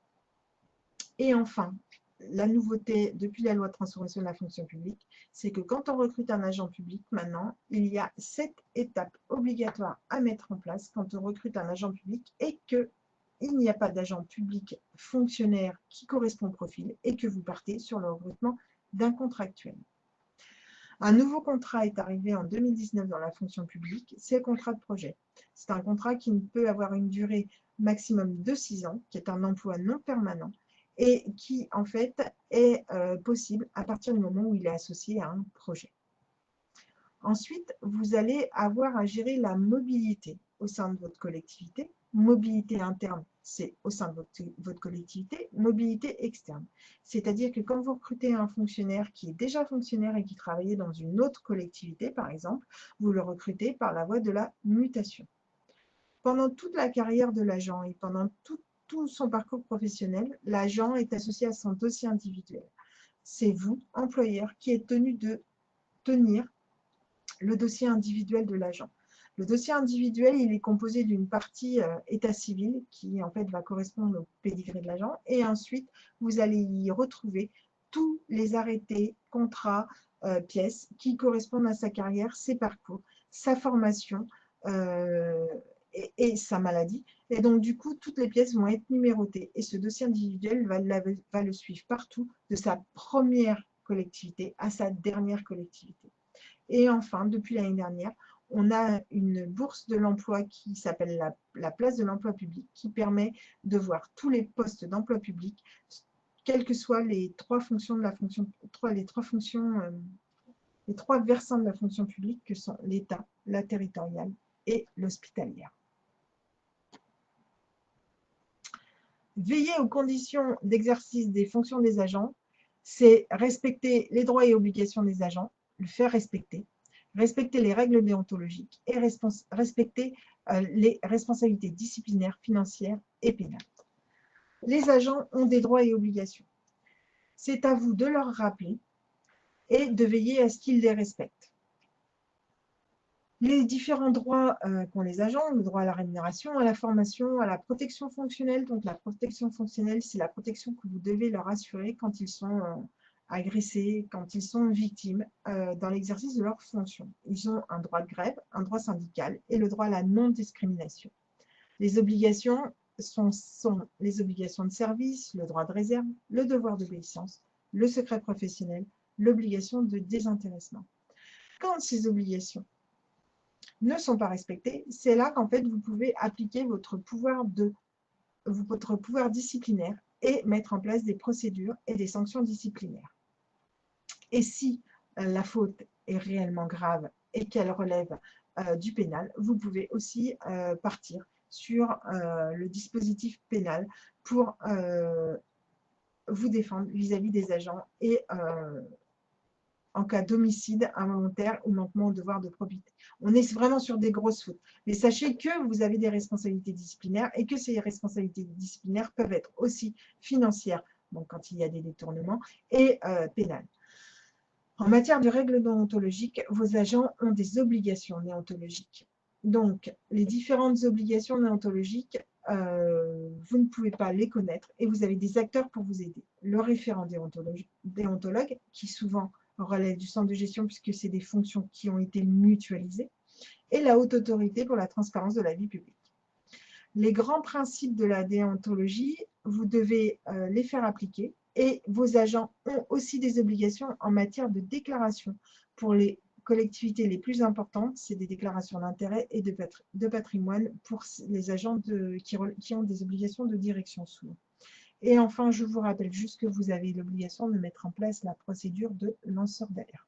Et enfin, la nouveauté depuis la loi de transformation de la fonction publique, c'est que quand on recrute un agent public, maintenant, il y a 7 étapes obligatoires à mettre en place quand on recrute un agent public et qu'il n'y a pas d'agent public fonctionnaire qui correspond au profil et que vous partez sur le recrutement d'un contractuel. Un nouveau contrat est arrivé en 2019 dans la fonction publique, c'est le contrat de projet. C'est un contrat qui ne peut avoir une durée maximum de 6 ans, qui est un emploi non permanent et qui, en fait, est possible à partir du moment où il est associé à un projet. Ensuite, vous allez avoir à gérer la mobilité au sein de votre collectivité. Mobilité interne, c'est au sein de votre collectivité. Mobilité externe, c'est-à-dire que quand vous recrutez un fonctionnaire qui est déjà fonctionnaire et qui travaillait dans une autre collectivité, par exemple, vous le recrutez par la voie de la mutation. Pendant toute la carrière de l'agent et pendant tout son parcours professionnel, l'agent est associé à son dossier individuel. C'est vous, employeur, qui êtes tenu de tenir le dossier individuel de l'agent. Le dossier individuel, il est composé d'une partie état civil qui en fait va correspondre au pédigré de l'agent et ensuite vous allez y retrouver tous les arrêtés, contrats, pièces qui correspondent à sa carrière, ses parcours, sa formation et sa maladie. Et donc du coup, toutes les pièces vont être numérotées et ce dossier individuel va le suivre partout de sa première collectivité à sa dernière collectivité. Et enfin, depuis l'année dernière, on a une bourse de l'emploi qui s'appelle la place de l'emploi public, qui permet de voir tous les postes d'emploi public, quelles que soient les 3 fonctions de la fonction, les 3 versants de la fonction publique que sont l'État, la territoriale et l'hospitalière. Veiller aux conditions d'exercice des fonctions des agents, c'est respecter les droits et obligations des agents, le faire respecter les règles déontologiques et respecter les responsabilités disciplinaires, financières et pénales. Les agents ont des droits et obligations. C'est à vous de leur rappeler et de veiller à ce qu'ils les respectent. Les différents droits qu'ont les agents, le droit à la rémunération, à la formation, à la protection fonctionnelle. Donc la protection fonctionnelle, c'est la protection que vous devez leur assurer quand ils sont agressés, quand ils sont victimes dans l'exercice de leurs fonctions. Ils ont un droit de grève, un droit syndical et le droit à la non-discrimination. Les obligations sont les obligations de service, le droit de réserve, le devoir d'obéissance, le secret professionnel, l'obligation de désintéressement. Quand ces obligations ne sont pas respectées, c'est là qu'en fait vous pouvez appliquer votre pouvoir disciplinaire et mettre en place des procédures et des sanctions disciplinaires. Et si la faute est réellement grave et qu'elle relève du pénal, vous pouvez aussi partir sur le dispositif pénal pour vous défendre vis-à-vis des agents et en cas d'homicide involontaire ou manquement au devoir de probité. On est vraiment sur des grosses fautes. Mais sachez que vous avez des responsabilités disciplinaires et que ces responsabilités disciplinaires peuvent être aussi financières, donc quand il y a des détournements, et pénales. En matière de règles déontologiques, vos agents ont des obligations déontologiques. Donc, les différentes obligations déontologiques, vous ne pouvez pas les connaître et vous avez des acteurs pour vous aider. Le référent déontologue, qui souvent relève du centre de gestion puisque c'est des fonctions qui ont été mutualisées, et la haute autorité pour la transparence de la vie publique. Les grands principes de la déontologie, vous devez les faire appliquer et vos agents ont aussi des obligations en matière de déclaration. Pour les collectivités les plus importantes, c'est des déclarations d'intérêt et de patrimoine pour les agents qui ont des obligations de direction souvent. Et enfin, je vous rappelle juste que vous avez l'obligation de mettre en place la procédure de lanceur d'alerte.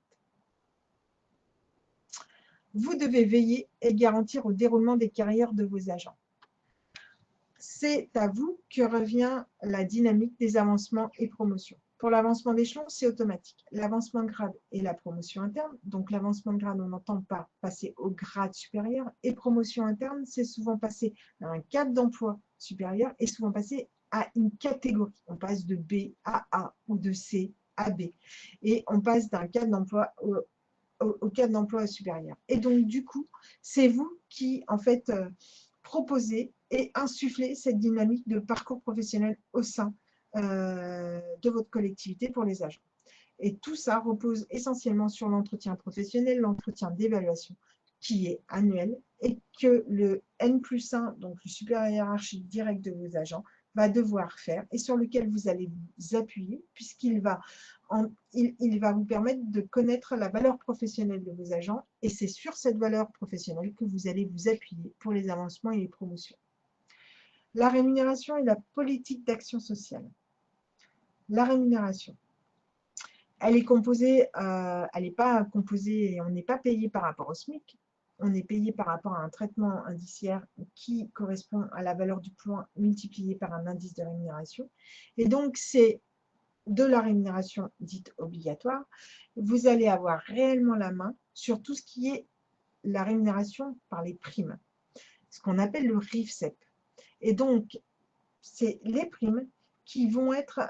Vous devez veiller et garantir au déroulement des carrières de vos agents. C'est à vous que revient la dynamique des avancements et promotions. Pour l'avancement d'échelon, c'est automatique. L'avancement de grade et la promotion interne. Donc l'avancement de grade, on n'entend pas passer au grade supérieur. Et promotion interne, c'est souvent passer à un cadre d'emploi supérieur et souvent passer à une catégorie. On passe de B à A ou de C à B. Et on passe d'un cadre d'emploi au cadre d'emploi supérieur. Et donc, du coup, c'est vous qui, en fait, proposez et insufflez cette dynamique de parcours professionnel au sein de votre collectivité pour les agents. Et tout ça repose essentiellement sur l'entretien professionnel, l'entretien d'évaluation qui est annuel et que le N+1, donc le supérieur hiérarchique direct de vos agents, va devoir faire et sur lequel vous allez vous appuyer puisqu'il va, il va vous permettre de connaître la valeur professionnelle de vos agents et c'est sur cette valeur professionnelle que vous allez vous appuyer pour les avancements et les promotions. La rémunération et la politique d'action sociale. La rémunération. Elle est composée, elle n'est pas composée, on n'est pas payé par rapport au SMIC, on est payé par rapport à un traitement indiciaire qui correspond à la valeur du point multiplié par un indice de rémunération. Et donc, c'est de la rémunération dite obligatoire. Vous allez avoir réellement la main sur tout ce qui est la rémunération par les primes, ce qu'on appelle le RIFSEP. Et donc, c'est les primes qui vont être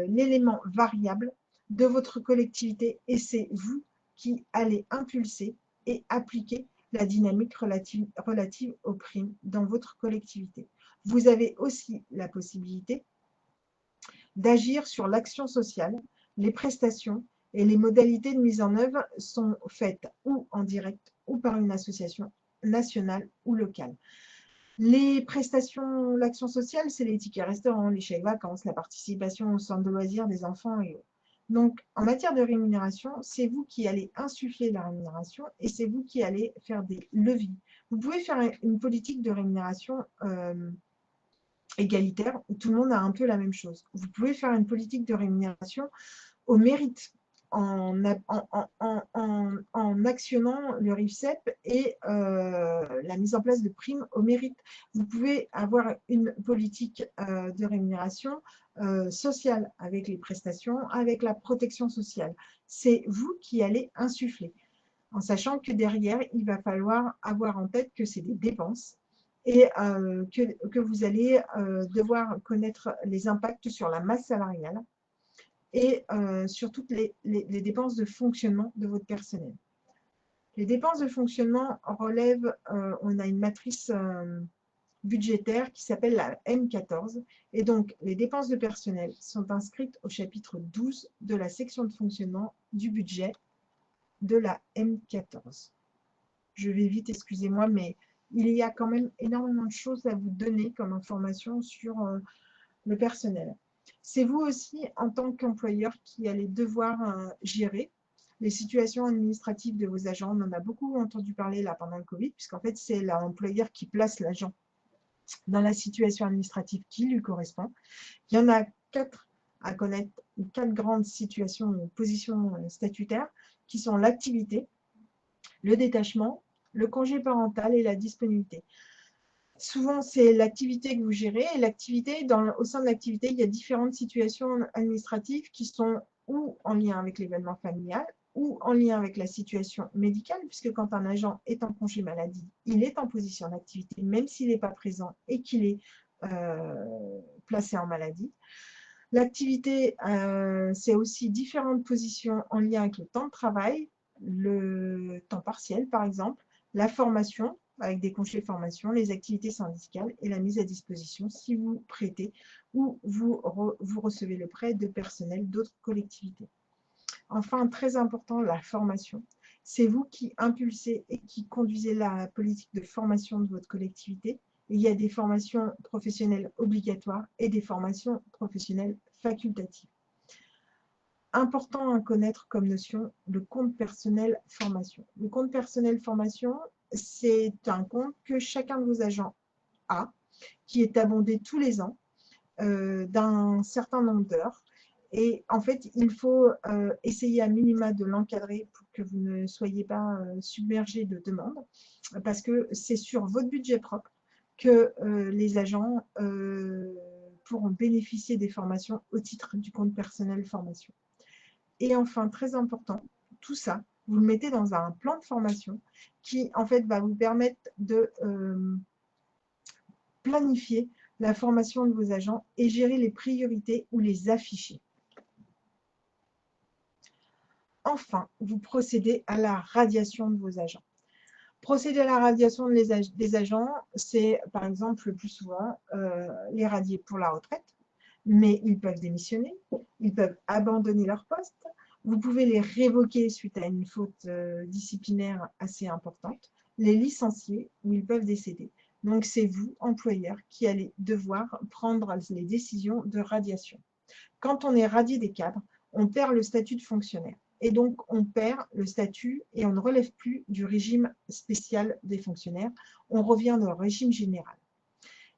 l'élément variable de votre collectivité et c'est vous qui allez impulser et appliquer la dynamique relative aux primes dans votre collectivité. Vous avez aussi la possibilité d'agir sur l'action sociale, les prestations et les modalités de mise en œuvre sont faites ou en direct ou par une association nationale ou locale. Les prestations, l'action sociale, c'est les tickets restaurants, les chèques vacances, la participation au centre de loisirs des enfants et autres. Donc, en matière de rémunération, c'est vous qui allez insuffler la rémunération et c'est vous qui allez faire des leviers. Vous pouvez faire une politique de rémunération égalitaire où tout le monde a un peu la même chose. Vous pouvez faire une politique de rémunération au mérite en actionnant le RIFSEP et la mise en place de primes au mérite. Vous pouvez avoir une politique de rémunération sociale avec les prestations, avec la protection sociale. C'est vous qui allez insuffler, en sachant que derrière, il va falloir avoir en tête que c'est des dépenses et que vous allez devoir connaître les impacts sur la masse salariale et sur toutes les dépenses de fonctionnement de votre personnel. Les dépenses de fonctionnement relèvent, on a une matrice budgétaire qui s'appelle la M14, et donc les dépenses de personnel sont inscrites au chapitre 12 de la section de fonctionnement du budget de la M14. Je vais vite, excusez-moi, mais il y a quand même énormément de choses à vous donner comme information sur le personnel. C'est vous aussi, en tant qu'employeur, qui allez devoir gérer les situations administratives de vos agents. On en a beaucoup entendu parler là pendant le Covid, puisqu'en fait, c'est l'employeur qui place l'agent dans la situation administrative qui lui correspond. Il y en a 4 à connaître, 4 grandes situations ou positions statutaires, qui sont l'activité, le détachement, le congé parental et la disponibilité. Souvent, c'est l'activité que vous gérez. Et l'activité, au sein de l'activité, il y a différentes situations administratives qui sont ou en lien avec l'événement familial ou en lien avec la situation médicale, puisque quand un agent est en congé maladie, il est en position d'activité, même s'il n'est pas présent et qu'il est placé en maladie. L'activité, c'est aussi différentes positions en lien avec le temps de travail, le temps partiel par exemple, la formation avec des congés de formation, les activités syndicales et la mise à disposition si vous prêtez ou vous recevez le prêt de personnel d'autres collectivités. Enfin, très important, la formation. C'est vous qui impulsez et qui conduisez la politique de formation de votre collectivité. Il y a des formations professionnelles obligatoires et des formations professionnelles facultatives. Important à connaître comme notion, le compte personnel formation. Le compte personnel formation, c'est un compte que chacun de vos agents a, qui est abondé tous les ans d'un certain nombre d'heures. Et en fait, il faut essayer à minima de l'encadrer pour que vous ne soyez pas submergé de demandes, parce que c'est sur votre budget propre que les agents pourront bénéficier des formations au titre du compte personnel formation. Et enfin, très important, tout ça, vous le mettez dans un plan de formation qui, en fait, va vous permettre de planifier la formation de vos agents et gérer les priorités ou les afficher. Enfin, vous procédez à la radiation de vos agents. Procéder à la radiation des agents, c'est par exemple le plus souvent les radier pour la retraite, mais ils peuvent démissionner, ils peuvent abandonner leur poste, vous pouvez les révoquer suite à une faute disciplinaire assez importante, les licencier ou ils peuvent décéder. Donc c'est vous, employeur, qui allez devoir prendre les décisions de radiation. Quand on est radié des cadres, on perd le statut de fonctionnaire. Et donc, on perd le statut et on ne relève plus du régime spécial des fonctionnaires. On revient au régime général.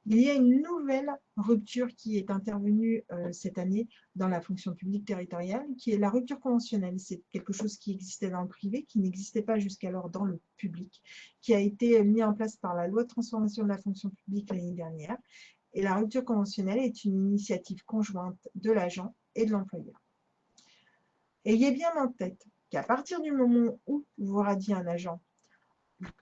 Il y a une nouvelle rupture qui est intervenue cette année dans la fonction publique territoriale, qui est la rupture conventionnelle. C'est quelque chose qui existait dans le privé, qui n'existait pas jusqu'alors dans le public, qui a été mis en place par la loi de transformation de la fonction publique l'année dernière. Et la rupture conventionnelle est une initiative conjointe de l'agent et de l'employeur. Ayez bien en tête qu'à partir du moment où vous radiez un agent,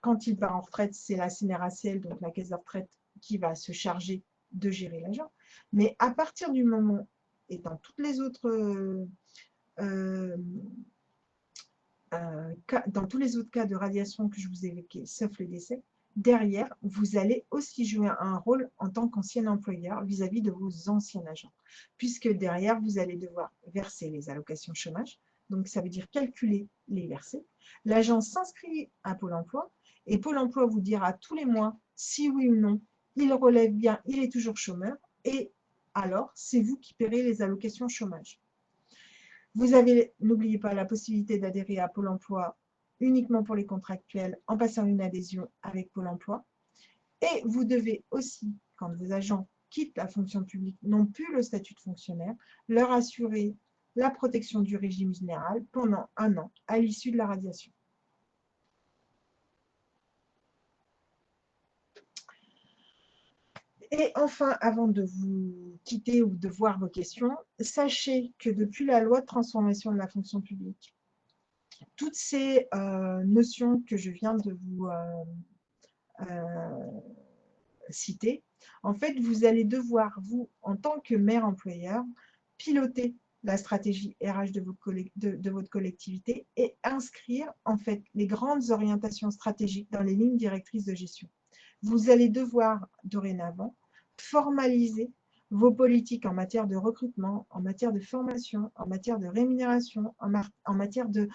quand il part en retraite, c'est la CNRACL, donc la caisse de retraite, qui va se charger de gérer l'agent. Mais à partir du moment, et dans tous les autres cas de radiation que je vous ai évoqués, sauf le décès, derrière, vous allez aussi jouer un rôle en tant qu'ancien employeur vis-à-vis de vos anciens agents, puisque derrière, vous allez devoir verser les allocations chômage, donc ça veut dire calculer les versets. L'agent s'inscrit à Pôle emploi et Pôle emploi vous dira tous les mois si oui ou non il relève bien, il est toujours chômeur, et alors c'est vous qui paierez les allocations chômage. Vous avez, n'oubliez pas, la possibilité d'adhérer à Pôle emploi uniquement pour les contractuels en passant une adhésion avec Pôle emploi. Et vous devez aussi, quand vos agents quittent la fonction publique, n'ont plus le statut de fonctionnaire, leur assurer la protection du régime général pendant 1 an à l'issue de la radiation. Et enfin, avant de vous quitter ou de voir vos questions, sachez que depuis la loi de transformation de la fonction publique, toutes ces notions que je viens de vous citer, en fait, vous allez devoir, vous, en tant que maire employeur, piloter la stratégie RH de votre collectivité et inscrire, en fait, les grandes orientations stratégiques dans les lignes directrices de gestion. Vous allez devoir, dorénavant, formaliser vos politiques en matière de recrutement, en matière de formation, en matière de rémunération, en matière de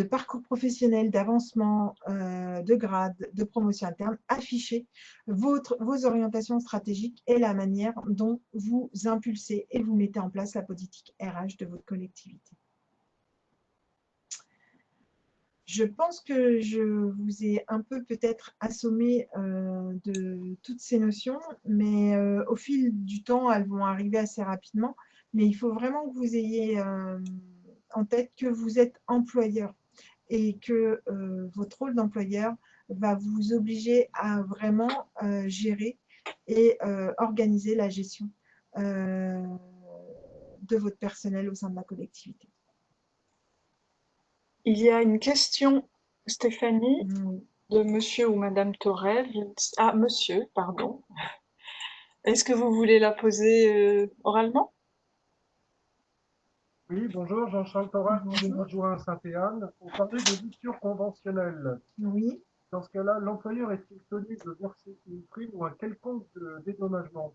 parcours professionnel, d'avancement, de grade, de promotion interne, affichez vos orientations stratégiques et la manière dont vous impulsez et vous mettez en place la politique RH de votre collectivité. Je pense que je vous ai un peu peut-être assommé de toutes ces notions, mais au fil du temps, elles vont arriver assez rapidement. Mais il faut vraiment que vous ayez en tête que vous êtes employeur et que votre rôle d'employeur va vous obliger à vraiment gérer et organiser la gestion de votre personnel au sein de la collectivité. Il y a une question, Stéphanie, Oui. de monsieur ou madame Torel. Ah, monsieur, pardon. Est-ce que vous voulez la poser oralement? Oui, bonjour, Jean-Charles Torres, Bonjour. adjoint à Saint-Étienne. On parlait de rupture conventionnelle. Oui. Dans ce cas-là, l'employeur est-il tenu de verser une prime ou un quelconque dédommagement?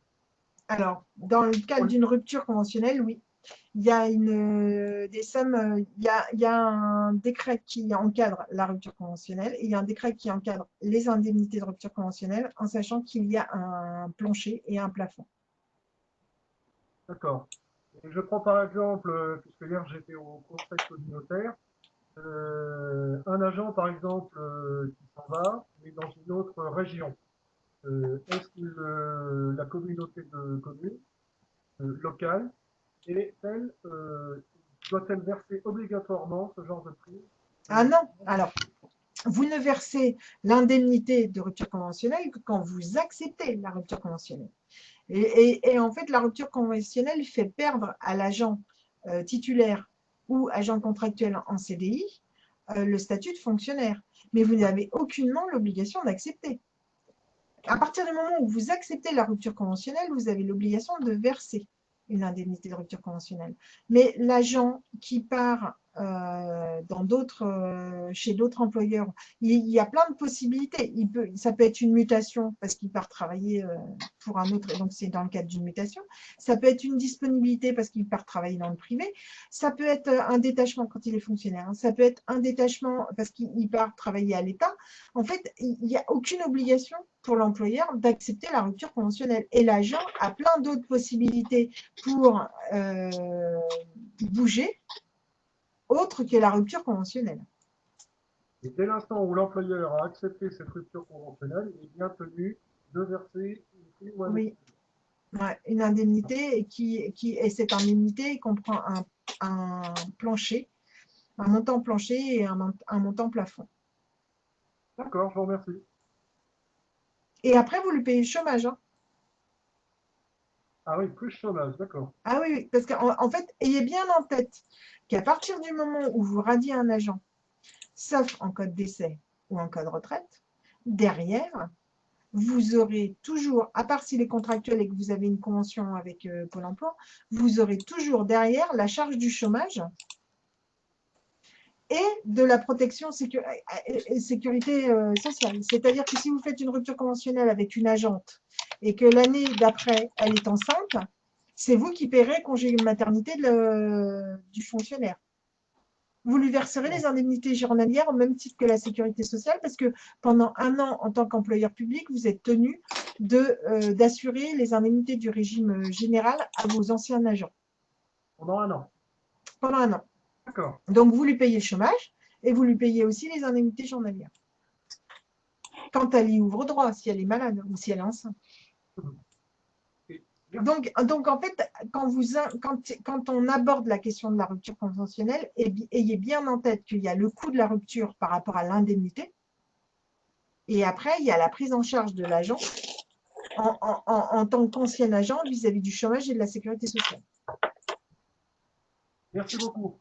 Alors, dans le cadre d'une rupture conventionnelle, oui. Il y a des sommes, il y a un décret qui encadre la rupture conventionnelle et il y a un décret qui encadre les indemnités de rupture conventionnelle en sachant qu'il y a un plancher et un plafond. D'accord. Et je prends par exemple, puisque hier j'étais au conseil communautaire, un agent par exemple qui s'en va, mais dans une autre région. Est-ce que la communauté de communes locale doit-elle verser obligatoirement ce genre de prime? Ah non, alors, vous ne versez l'indemnité de rupture conventionnelle que quand vous acceptez la rupture conventionnelle. Et en fait, la rupture conventionnelle fait perdre à l'agent titulaire ou agent contractuel en CDI le statut de fonctionnaire. Mais vous n'avez aucunement l'obligation d'accepter. À partir du moment où vous acceptez la rupture conventionnelle, vous avez l'obligation de verser une indemnité de rupture conventionnelle. Mais l'agent qui part chez d'autres employeurs, il y a plein de possibilités. Ça peut être une mutation parce qu'il part travailler pour un autre, donc c'est dans le cadre d'une mutation. Ça peut être une disponibilité parce qu'il part travailler dans le privé. Ça peut être un détachement quand il est fonctionnaire. Ça peut être un détachement parce qu'il part travailler à l'État. En fait, il n'y a aucune obligation pour l'employeur d'accepter la rupture conventionnelle. Et l'agent a plein d'autres possibilités pour bouger, autre que la rupture conventionnelle. Et dès l'instant où l'employeur a accepté cette rupture conventionnelle, il est bien tenu de verser une prime ou un Oui, ouais, une indemnité et cette indemnité comprend un plancher, un montant plancher et un montant plafond. D'accord, je vous remercie. Et après, vous lui payez le chômage. Hein. Ah oui, plus chômage, d'accord. Ah oui, oui, parce qu'en fait, ayez bien en tête qu'à partir du moment où vous radiez un agent, sauf en cas de décès ou en cas de retraite, derrière, vous aurez toujours, à part s'il est contractuel et que vous avez une convention avec Pôle emploi, vous aurez toujours derrière la charge du chômage et de la protection sécurité sociale. C'est-à-dire que si vous faites une rupture conventionnelle avec une agente et que l'année d'après, elle est enceinte, c'est vous qui paierez congé de maternité du fonctionnaire. Vous lui verserez les indemnités journalières au même titre que la sécurité sociale parce que pendant un an, en tant qu'employeur public, vous êtes tenu d'assurer les indemnités du régime général à vos anciens agents. Pendant un an. Pendant un an. D'accord. Donc, vous lui payez le chômage et vous lui payez aussi les indemnités journalières. Quand elle y ouvre droit, si elle est malade ou si elle est enceinte. Donc, en fait, quand on aborde la question de la rupture conventionnelle, ayez bien en tête qu'il y a le coût de la rupture par rapport à l'indemnité. Et après, il y a la prise en charge de l'agent en tant qu'ancien agent vis-à-vis du chômage et de la sécurité sociale. Merci beaucoup.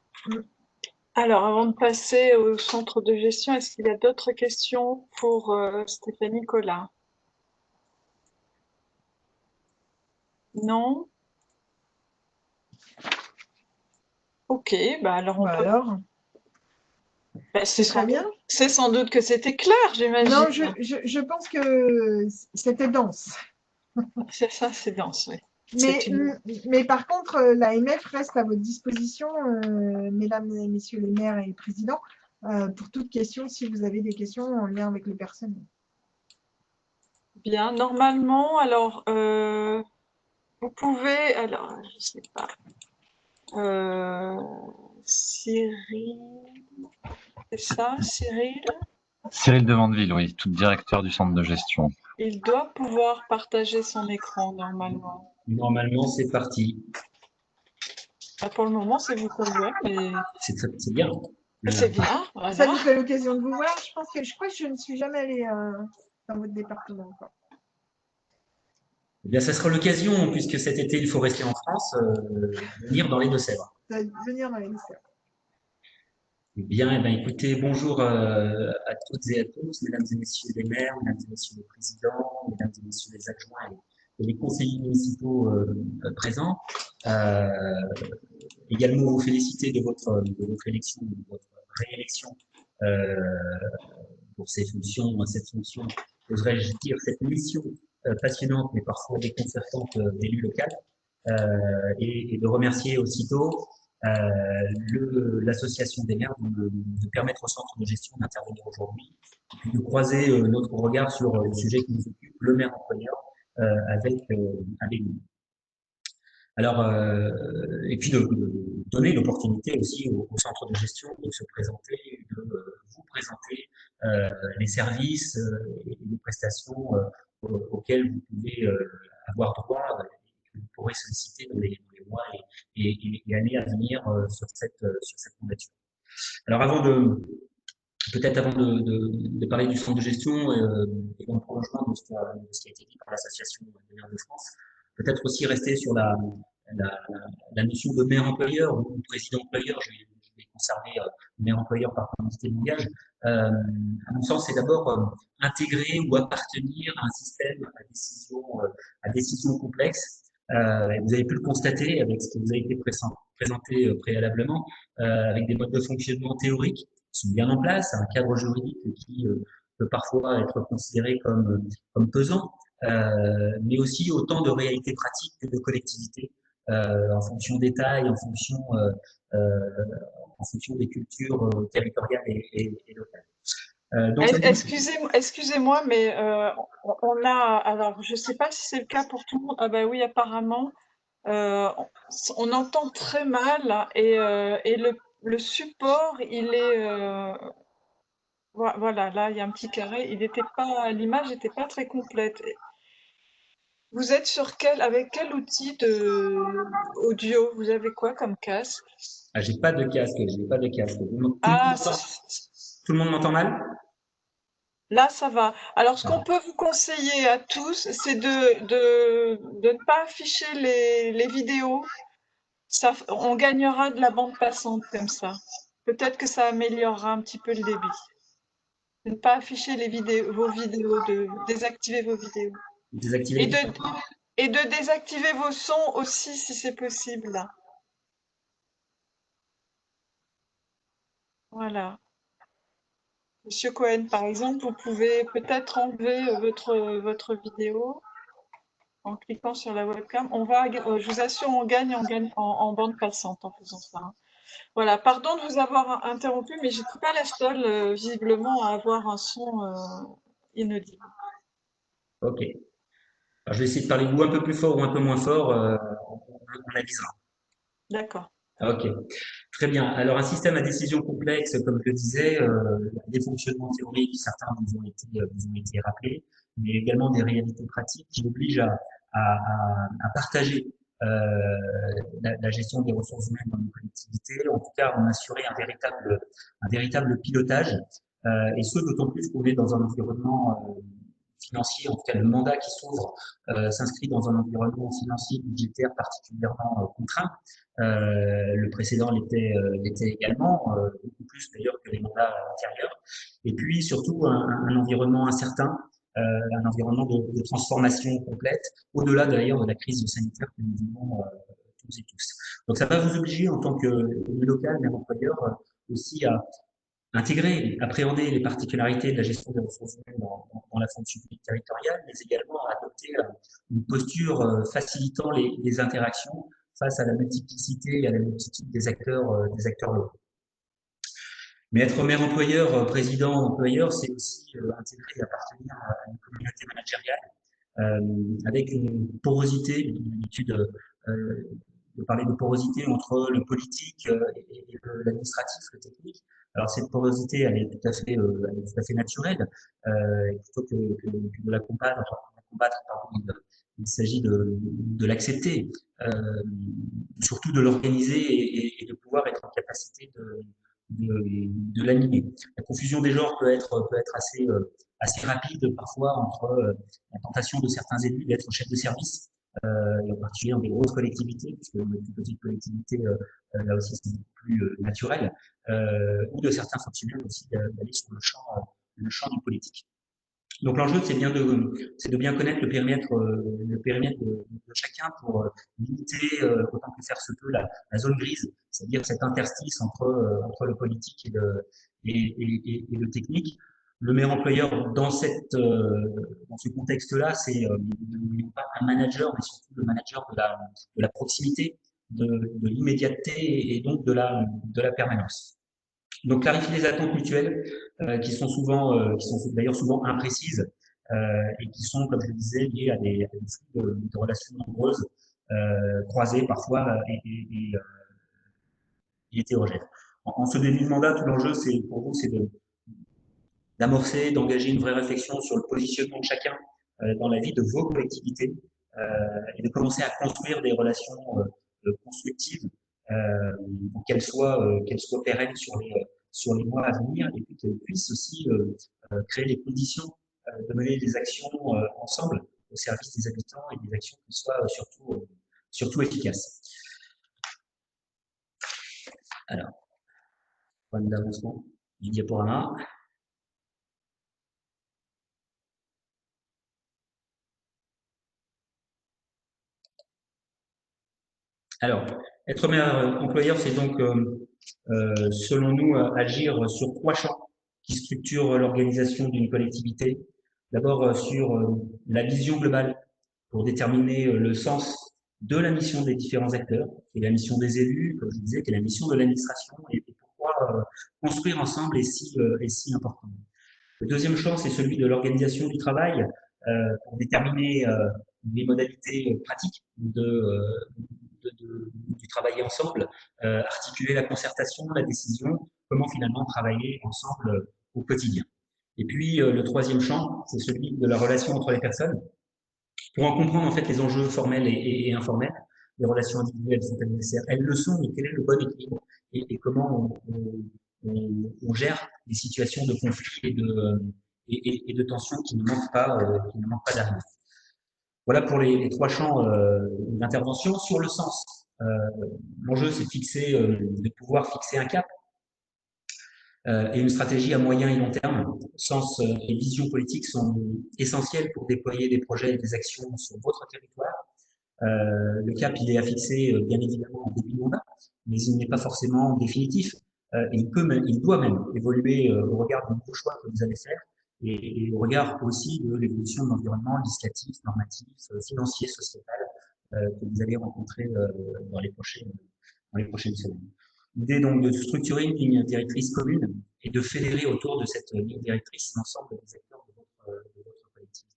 Alors, avant de passer au centre de gestion, est-ce qu'il y a d'autres questions pour Stéphanie Collin? Non? Ok, bah alors on Bah peut. alors, Bah, c'est sans doute que c'était clair, j'imagine. non, je pense que c'était dense. C'est ça, c'est dense, oui. Mais par contre, l'AMF reste à votre disposition, mesdames et messieurs les maires et présidents, pour toute question, si vous avez des questions en lien avec le personnel. Bien, normalement, alors, vous pouvez, alors, je sais pas, Cyril, c'est ça, Cyril? Cyril Devandeville, oui, tout directeur du centre de gestion. Il doit pouvoir partager son écran, normalement. Normalement, c'est parti. Pour le moment, c'est vous qu'on voit, mais C'est bien. C'est bien, Ça voilà. nous fait l'occasion de vous voir. Je crois que je ne suis jamais allée dans votre département encore. Eh bien, ça sera l'occasion, puisque cet été, il faut rester en France, de venir dans les Deux-Sèvres. Ça va venir dans les lycées. Bien, eh bien, écoutez, bonjour à toutes et à tous, mesdames et messieurs les maires, mesdames et messieurs les présidents, mesdames et messieurs les adjoints et les conseillers municipaux présents. Également vous féliciter de votre élection, de votre réélection euh, pour cette fonction, oserais-je dire, cette mission passionnante mais parfois déconcertante d'élu local. Et de remercier aussitôt l'association des maires de permettre au centre de gestion d'intervenir aujourd'hui, et puis de croiser notre regard sur le sujet qui nous occupe, le maire employeur, avec nous. Alors, et puis de donner l'opportunité aussi au centre de gestion de se présenter, de vous présenter les services et les prestations auxquelles vous pouvez avoir droit, que vous pourrez solliciter dans les mois et années à venir sur cette mandature. Alors, peut-être avant de parler du centre de gestion et dans le prolongement de ce qui a été dit par l'association des maires de France, peut-être aussi rester sur la notion de maire employeur ou président employeur. Je vais conserver maire employeur par quantité de langage. À mon sens, c'est d'abord intégrer ou appartenir à un système à décision complexe. Vous avez pu le constater avec ce qui vous a été présenté préalablement, avec des modes de fonctionnement théoriques qui sont bien en place, un cadre juridique qui peut parfois être considéré comme pesant, mais aussi autant de réalités pratiques que de collectivités, en fonction des tailles, en fonction des cultures territoriales et locales. Donc, Excusez-moi, mais on a, alors je ne sais pas si c'est le cas pour tout le monde. Ah bah oui, apparemment, on entend très mal et le support, il est, voilà, là il y a un petit carré. L'image n'était pas très complète. Vous êtes avec quel outil audio? Vous avez quoi comme casque? j'ai pas de casque, j'ai pas de casque. Ah, Tout le monde m'entend mal? là, ça va. Alors, ce qu'on peut vous conseiller à tous, c'est de ne pas afficher les vidéos. On gagnera de la bande passante comme ça. Peut-être que ça améliorera un petit peu le débit. De ne pas afficher vos vidéos, de désactiver vos vidéos. Désactiver. Et de désactiver vos sons aussi, si c'est possible. Voilà. Monsieur Cohen, par exemple, vous pouvez peut-être enlever votre vidéo en cliquant sur la webcam. Je vous assure, on gagne en bande passante en faisant ça. Hein. Voilà, pardon de vous avoir interrompu, mais je n'étais pas la seule, visiblement, à avoir un son inaudible. Ok. Alors, je vais essayer de parler de vous un peu plus fort ou un peu moins fort, on avisera. D'accord. Ok, très bien. Alors, un système à décision complexe, comme je le disais, des fonctionnements théoriques, certains vous ont été rappelés, mais également des réalités pratiques qui obligent à partager la gestion des ressources humaines dans nos collectivités, en tout cas en assurer un véritable pilotage, et ce d'autant plus qu'on est dans un environnement financier, en tout cas le mandat qui s'ouvre s'inscrit dans un environnement financier budgétaire particulièrement contraint. Le précédent l'était également, beaucoup plus d'ailleurs que les mandats antérieurs. Et puis surtout un environnement incertain, un environnement de transformation complète, au-delà d'ailleurs de la crise sanitaire que nous vivons tous et tous. Donc ça va vous obliger en tant que local, même employeur, aussi à intégrer, appréhender les particularités de la gestion des ressources humaines dans la fonction publique territoriale, mais également à adopter une posture facilitant les interactions face à la multiplicité et à la multitude des acteurs locaux. Mais être maire employeur, président employeur, c'est aussi intégrer et appartenir à une communauté managériale avec une porosité, une habitude de parler de porosité entre le politique et l'administratif, le technique. Alors cette porosité, elle est tout à fait naturelle. Plutôt que de la combattre, pardon, il s'agit de l'accepter, surtout de l'organiser et de pouvoir être en capacité de l'animer. La confusion des genres peut être assez rapide parfois entre la tentation de certains élus d'être chef de service, et en particulier dans des grosses collectivités, puisque les plus petites collectivités, là aussi, c'est beaucoup plus naturel, ou de certains fonctionnaires aussi d'aller sur le champ du politique. Donc l'enjeu, c'est de bien connaître le périmètre de chacun pour limiter autant que faire se peut la zone grise, c'est-à-dire cet interstice entre le politique et le technique. Le meilleur employeur dans ce contexte-là, c'est non pas un manager, mais surtout le manager de la proximité, de l'immédiateté et donc de la permanence. Donc clarifier les attentes mutuelles qui sont d'ailleurs souvent imprécises et qui sont, comme je le disais, liées à des flux de relations nombreuses, croisées parfois et hétérogènes. En ce début de mandat, tout l'enjeu, pour vous, c'est d'amorcer, d'engager une vraie réflexion sur le positionnement de chacun dans la vie de vos collectivités et de commencer à construire des relations constructives pour qu'elles soient pérennes sur les mois à venir et puis qu'elles puissent aussi créer les conditions de mener des actions ensemble au service des habitants et des actions qui soient surtout efficaces. Alors, point d'avancement du diaporama. Alors, être meilleur employeur, c'est donc, selon nous, agir sur 3 champs qui structurent l'organisation d'une collectivité. D'abord, sur la vision globale pour déterminer le sens de la mission des différents acteurs, qui est la mission des élus, comme je disais, qui est la mission de l'administration, et pourquoi construire ensemble est si important. Le deuxième champ, c'est celui de l'organisation du travail, pour déterminer les modalités pratiques du travailler ensemble, articuler la concertation, la décision, comment finalement travailler ensemble au quotidien. Et puis, le troisième champ, c'est celui de la relation entre les personnes. Pour en comprendre en fait les enjeux formels et informels, les relations individuelles sont-elles nécessaires? Elles le sont, mais quel est le bon équilibre et comment on gère les situations de conflit et de tension qui ne manquent pas d'arriver. Voilà pour les 3 champs d'intervention. Sur le sens, l'enjeu c'est de pouvoir fixer un cap et une stratégie à moyen et long terme. Sens et vision politique sont essentiels pour déployer des projets et des actions sur votre territoire. Le cap, il est à fixer bien évidemment en début de mandat, mais il n'est pas forcément définitif. Il doit même évoluer au regard de nouveaux choix que vous allez faire et au regard aussi de l'évolution de l'environnement législatif, normatif, financier, sociétal que vous allez rencontrer dans les prochaines semaines. L'idée donc de structurer une ligne directrice commune et de fédérer autour de cette ligne directrice l'ensemble des acteurs de votre collectivité.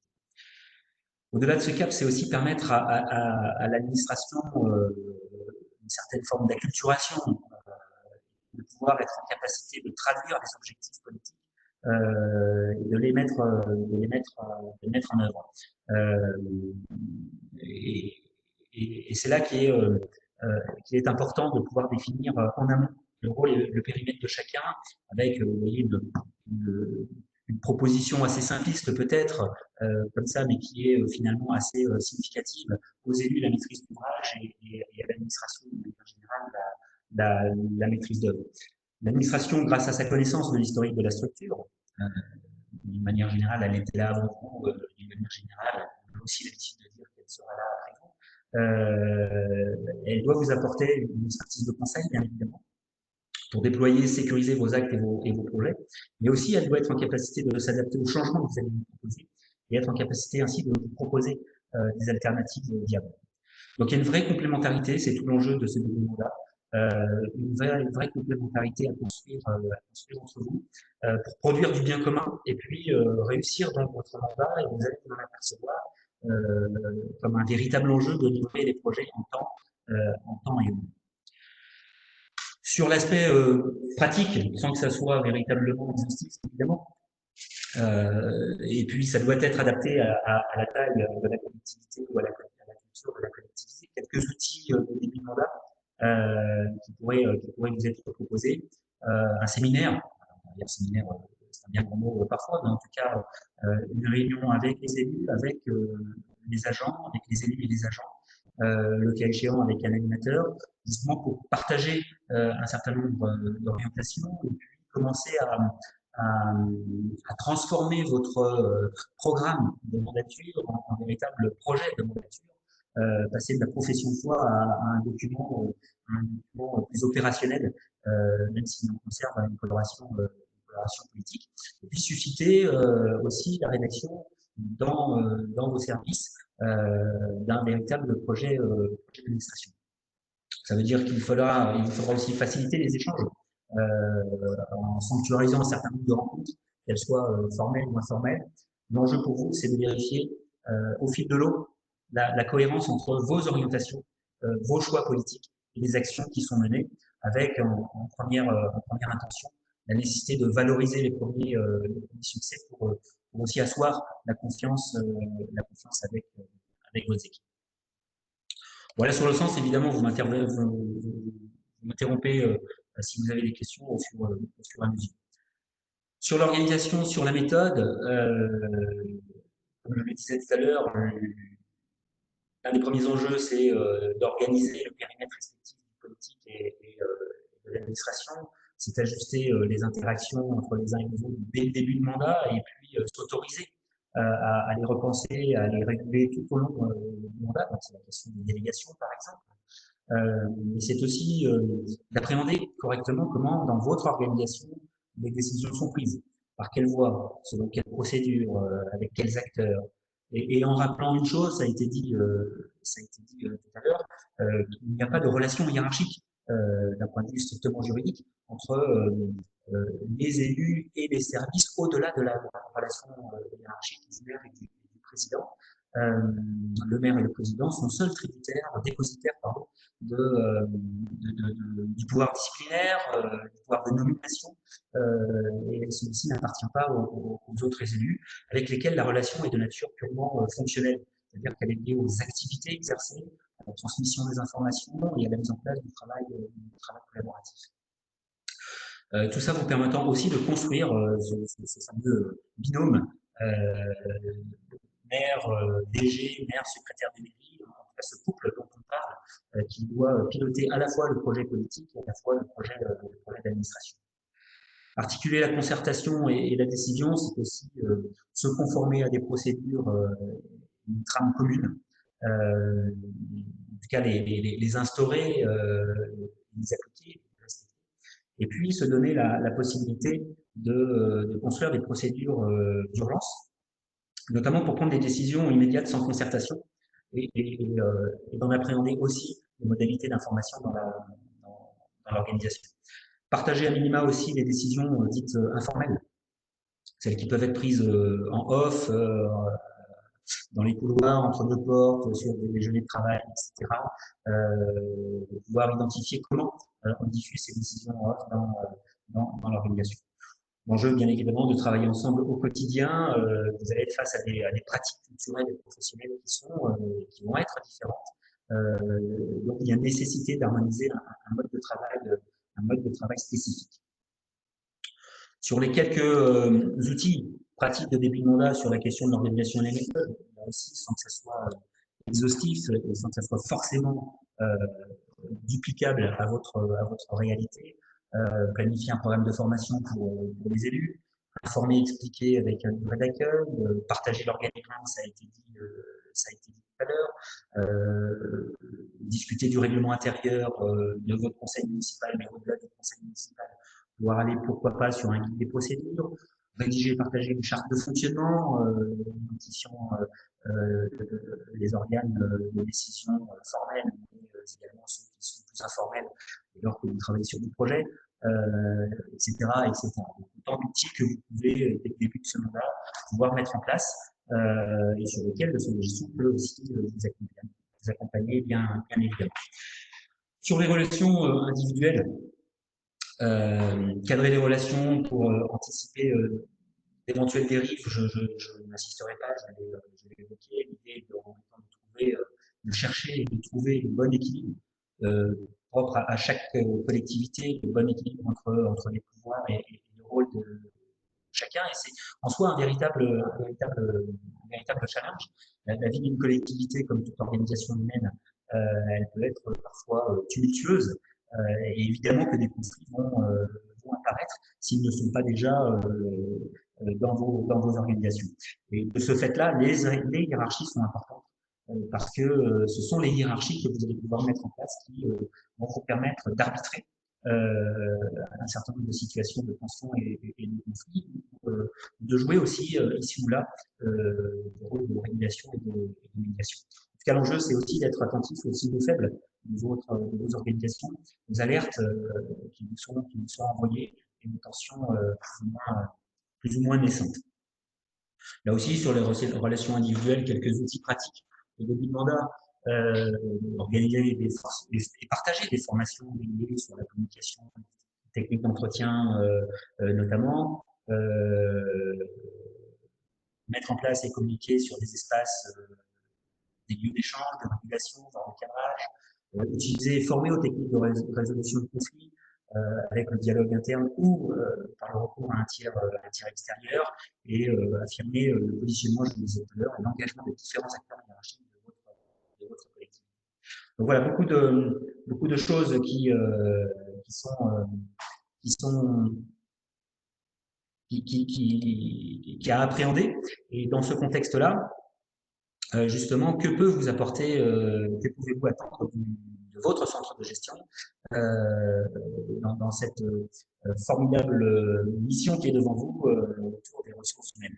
Au-delà de ce cap, c'est aussi permettre à l'administration une certaine forme d'acculturation, de pouvoir être en capacité de traduire les objectifs politiques et de les mettre en œuvre. Et c'est là qu'il est important de pouvoir définir en amont le rôle et le périmètre de chacun, avec vous voyez, une proposition assez simpliste peut-être, comme ça, mais qui est finalement assez significative aux élus, la maîtrise d'ouvrage et à l'administration de manière générale, la maîtrise d'œuvre. L'administration, grâce à sa connaissance de l'historique de la structure, d'une manière générale, elle était là avant vous, d'une manière générale, on a aussi l'habitude de dire qu'elle sera là après vous. Elle doit vous apporter une expertise de conseil, bien évidemment, pour déployer, sécuriser vos actes et vos projets, mais aussi elle doit être en capacité de s'adapter aux changements que vous allez vous proposer et être en capacité ainsi de vous proposer des alternatives viables. Donc il y a une vraie complémentarité, c'est tout l'enjeu de ce document-là, une vraie complémentarité à construire entre vous pour produire du bien commun et puis réussir dans votre mandat et vous allez vous en apercevoir comme un véritable enjeu de livrer les projets en temps et en lieu. Sur l'aspect pratique, sans que ça soit véritablement exhaustif, évidemment, et puis ça doit être adapté à la taille de la collectivité ou à la culture de la collectivité. Quelques outils de début de mandat qui pourraient vous être proposés. un séminaire, un séminaire, c'est un bien grand mot parfois, mais en tout cas, une réunion avec les élus, avec les agents, avec les élus et les agents, le cas échéant avec un animateur, justement pour partager un certain nombre d'orientations et puis commencer à transformer votre programme de mandature en véritable projet de mandature, passer de la profession de foi à un document plus opérationnel, même s'il en conserve une coloration politique, et puis susciter aussi la rédaction dans vos services d'un véritable projet d'administration. Ça veut dire qu'il faudra aussi faciliter les échanges en sanctuarisant un certain nombre de rencontres, qu'elles soient formelles ou informelles. L'enjeu pour vous, c'est de vérifier au fil de l'eau la cohérence entre vos orientations, vos choix politiques et les actions qui sont menées, avec en première intention la nécessité de valoriser les premiers succès pour aussi asseoir la confiance avec vos équipes. Voilà, sur le sens, évidemment, vous m'interrompez si vous avez des questions au fur et à mesure. Sur l'organisation, sur la méthode, comme je le disais tout à l'heure, l'un des premiers enjeux, c'est d'organiser le périmètre respectif du politique et de l'administration. C'est ajuster les interactions entre les uns et les autres dès le début de mandat et puis s'autoriser à les repenser, à les réguler tout au long du mandat. Donc, c'est la question des délégations, par exemple. Mais c'est aussi d'appréhender correctement comment, dans votre organisation, les décisions sont prises. Par quelle voie, selon quelle procédure, avec quels acteurs. Et en rappelant une chose, ça a été dit tout à l'heure, il n'y a pas de relation hiérarchique d'un point de vue strictement juridique entre les élus et les services au-delà de la relation hiérarchique du maire et du président. Le maire et le président sont seuls dépositaires du pouvoir disciplinaire, du pouvoir de nomination, et celui-ci n'appartient pas aux autres élus, avec lesquels la relation est de nature purement fonctionnelle, c'est-à-dire qu'elle est liée aux activités exercées, à la transmission des informations et à la mise en place du travail collaboratif. Tout ça vous permettant aussi de construire ce fameux binôme maire DG, maire secrétaire de mairie, en tout cas ce couple dont on parle, qui doit piloter à la fois le projet politique et à la fois le projet d'administration. Articuler la concertation et la décision, c'est aussi se conformer à des procédures, une trame commune, en tout cas les instaurer, les appliquer, et puis se donner la possibilité de construire des procédures d'urgence, notamment pour prendre des décisions immédiates sans concertation et d'en appréhender aussi les modalités d'information dans l'organisation. Partager à minima aussi les décisions dites informelles, celles qui peuvent être prises en off, dans les couloirs, entre deux portes, sur des déjeuners de travail, etc. Pouvoir identifier comment on diffuse ces décisions en off dans l'organisation. L'enjeu, bien évidemment, de travailler ensemble au quotidien. Vous allez être face à des pratiques culturelles et professionnelles qui vont être différentes. Donc, il y a nécessité d'harmoniser un mode de travail spécifique. Sur les quelques outils pratiques de début de mandat sur la question de l'organisation et les méthodes, là aussi, sans que ça soit exhaustif et sans que ça soit forcément duplicable à votre réalité, planifier un programme de formation pour les élus, informer, expliquer avec un livret d'accueil, partager l'organigramme, ça a été dit tout à l'heure, discuter du règlement intérieur de votre conseil municipal, mais au-delà du conseil municipal, pouvoir aller pourquoi pas sur un guide des procédures, rédiger et partager une charte de fonctionnement, identifiant les organes de décision formels, mais également ceux qui sont plus informels lors que vous travaillez sur du projet, etc. etc. Donc, autant d'outils que vous pouvez, dès le début de ce mandat, pouvoir mettre en place et sur lesquels le centre de gestion peut aussi vous accompagner bien évidemment. Sur les relations individuelles, cadrer les relations pour anticiper d'éventuelles dérives, je n'insisterai pas, je l'ai évoqué, l'idée de chercher et de trouver le bon équilibre propre à chaque collectivité, le bon équilibre entre les pouvoirs et le rôle de chacun. Et c'est en soi un véritable challenge. La vie d'une collectivité, comme toute organisation humaine, elle peut être parfois tumultueuse. Et évidemment que des conflits vont apparaître s'ils ne sont pas déjà dans vos organisations. Et de ce fait-là, les hiérarchies sont importantes parce que ce sont les hiérarchies que vous allez pouvoir mettre en place qui vont vous permettre d'arbitrer un certain nombre de situations de tension et de conflit, de jouer aussi ici ou là le rôle de régulation et de médiation. En tout cas, l'enjeu, c'est aussi d'être attentif aux signaux faibles de vos organisations, aux alertes qui vous sont envoyées et aux tensions plus ou moins naissantes. Là aussi, sur les relations individuelles, quelques outils pratiques. Au début de mandat, organiser et partager des formations dédiées sur la communication, techniques d'entretien notamment, mettre en place et communiquer sur des espaces, des lieux d'échange, de régulation, voire de cadrage, utiliser et former aux techniques de résolution de conflits, avec le dialogue interne ou par le recours à un tiers extérieur et affirmer le positionnement, je vous le disais tout à l'heure, et l'engagement des différents acteurs hiérarchiques de votre collectivité. Donc voilà, beaucoup de choses qui a à appréhender. Et dans ce contexte-là, justement, que peut vous apporter, que pouvez-vous attendre de votre centre de gestion dans cette formidable mission qui est devant vous autour des ressources humaines.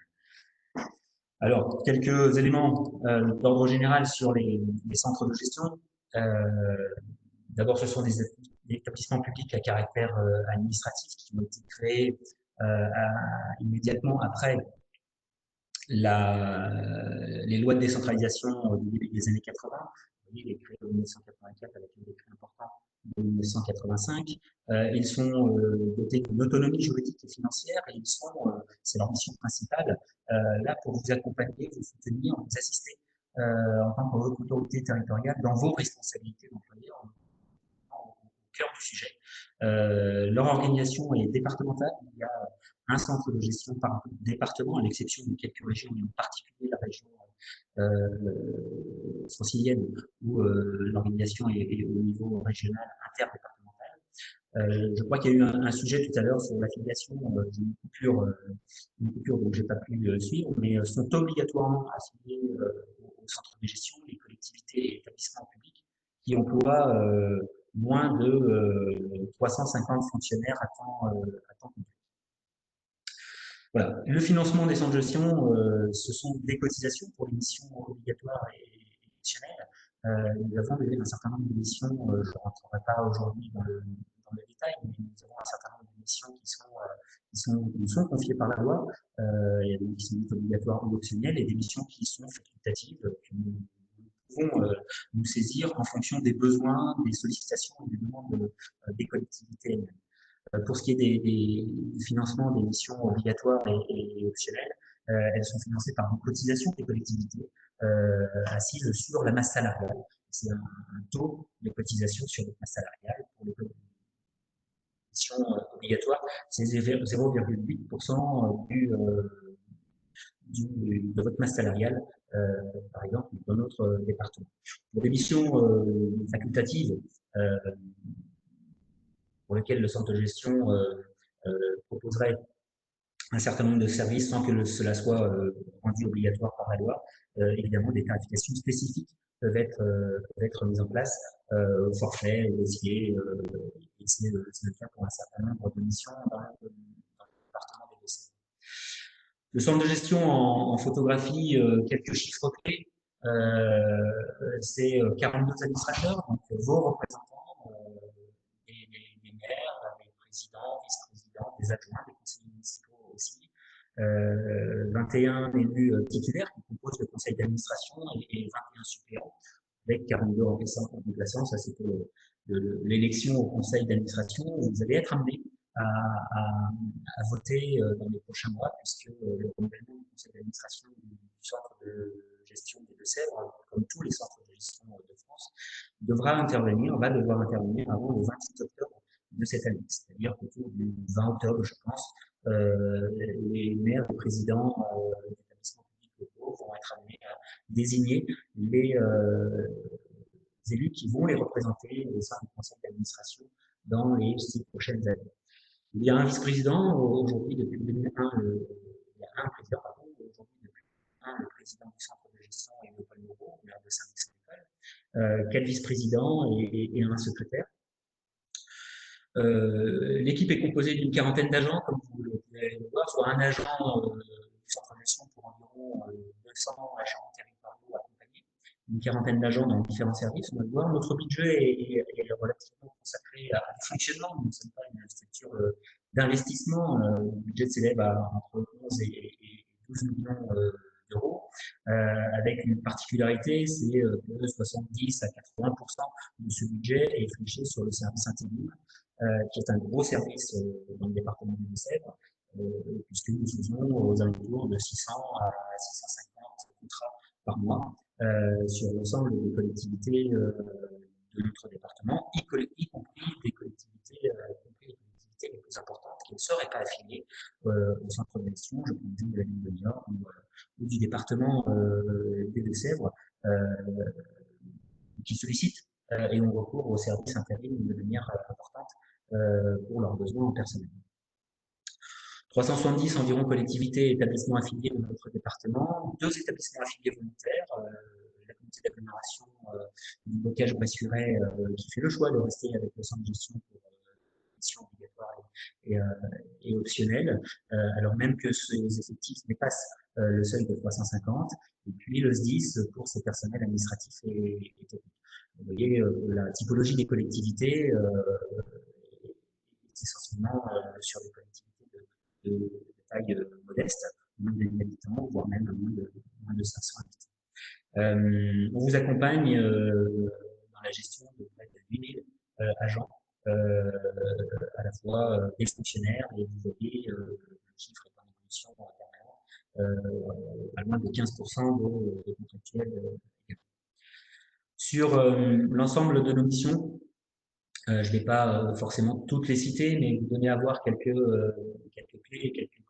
Alors, quelques éléments d'ordre général sur les centres de gestion. D'abord, ce sont des établissements publics à caractère administratif qui ont été créés immédiatement après les lois de décentralisation du début des années 80. Il est créé en 1984 avec un décret important de 1985. Ils sont dotés d'une autonomie juridique et financière et c'est leur mission principale, là pour vous accompagner, vous soutenir, vous assister en tant qu'autorité territoriale dans vos responsabilités d'employeur au cœur du sujet. Leur organisation est départementale. Il y a un centre de gestion par département, à l'exception de quelques régions, et en particulier la région francilienne, où l'organisation est au niveau régional interdépartemental. Je crois qu'il y a eu un sujet tout à l'heure sur l'affiliation d'une coupure dont je n'ai pas pu suivre, mais sont obligatoirement affiliés au centre de gestion les collectivités et établissements publics qui emploient moins de 350 fonctionnaires à temps complet. Voilà. Le financement des centres de gestion, ce sont des cotisations pour les missions obligatoires et exceptionnelles. Nous avons un certain nombre de missions, je ne rentrerai pas aujourd'hui dans le détail, mais nous avons un certain nombre de missions qui nous sont confiées par la loi. Il y a des missions obligatoires ou optionnelles et des missions qui sont facultatives, que nous pouvons nous saisir en fonction des besoins, des sollicitations et des demandes des collectivités elles-mêmes. Pour ce qui est du financement des missions obligatoires et optionnelles, elles sont financées par une cotisation des collectivités assise sur la masse salariale. C'est un taux de cotisation sur la masse salariale pour les missions obligatoires. C'est 0,8% de votre masse salariale, par exemple, dans notre département. Pour des missions facultatives, pour lesquels le centre de gestion proposerait un certain nombre de services sans que cela soit rendu obligatoire par la loi. Évidemment, des tarifications spécifiques peuvent être mises en place au forfait, au dossier, et c'est le cas pour un certain nombre de missions dans le département des dossiers. Le centre de gestion en photographie, quelques chiffres clés, c'est 42 administrateurs, donc vos représentants, des maires, des présidents, vice-présidents, des adjoints, des conseillers municipaux aussi, 21 élus titulaires qui composent le conseil d'administration et 21 suppléants, avec 42 remplaçants. Ça, c'est pour l'élection au conseil d'administration. Vous allez être amené à voter dans les prochains mois, puisque le renouvellement du conseil d'administration du centre de gestion des Deux-Sèvres, comme tous les centres de gestion de France, va devoir intervenir avant le 28 octobre de cette année. C'est-à-dire qu'autour du 20 octobre, je pense, les maires et présidents d'établissements publics locaux vont être amenés à désigner les élus qui vont les représenter au sein du conseil d'administration dans les 6 prochaines années. Il y a un vice-président aujourd'hui depuis 2001, il y a un président, pardon, aujourd'hui depuis 2001, le président du centre de gestion est Léopold Moreau, maire de Saint-Exupéry, 4 vice-présidents et un secrétaire. L'équipe est composée d'une quarantaine d'agents, comme vous le pouvez le voir, soit un agent du centre de gestion pour environ 200 agents territoriaux accompagnés, une quarantaine d'agents dans différents services, on va le voir. Notre budget est relativement consacré à fonctionnement, nous ne sommes pas une structure d'investissement. Le budget s'élève à entre 11 et 12 millions d'euros, avec une particularité, c'est que 70 à 80% de ce budget est fléché sur le service intérim, qui est un gros service dans le département des Deux-Sèvres, puisque nous faisons aux alentours de 600 à 650 contrats par mois sur l'ensemble des collectivités de notre département, y compris des collectivités, les plus importantes qui ne seraient pas affiliées au centre de gestion, je pense de la Ligne de Niort ou du département des Deux-Sèvres, qui sollicitent et ont recours aux services intérim de manière importante pour leurs besoins en personnel. 370 environ collectivités et établissements affiliés de notre département, 2 établissements affiliés volontaires, la communauté d'agglomération du Bocage-Bressuret qui fait le choix de rester avec le centre de gestion pour mission obligatoire et optionnelle, alors même que ces effectifs dépassent le seuil de 350, et puis le SDIS pour ses personnels administratifs et techniques. Vous voyez, la typologie des collectivités est essentiellement sur des collectivités de taille modeste, moins de 1000 habitants, voire même moins de 500 habitants. On vous accompagne dans la gestion de près de 8000 agents, à la fois des fonctionnaires, et vous voyez le chiffre est en évolution à loin de 15% de contractuels. Sur l'ensemble de nos missions, je ne vais pas forcément toutes les citer, mais vous donner à voir quelques clés et quelques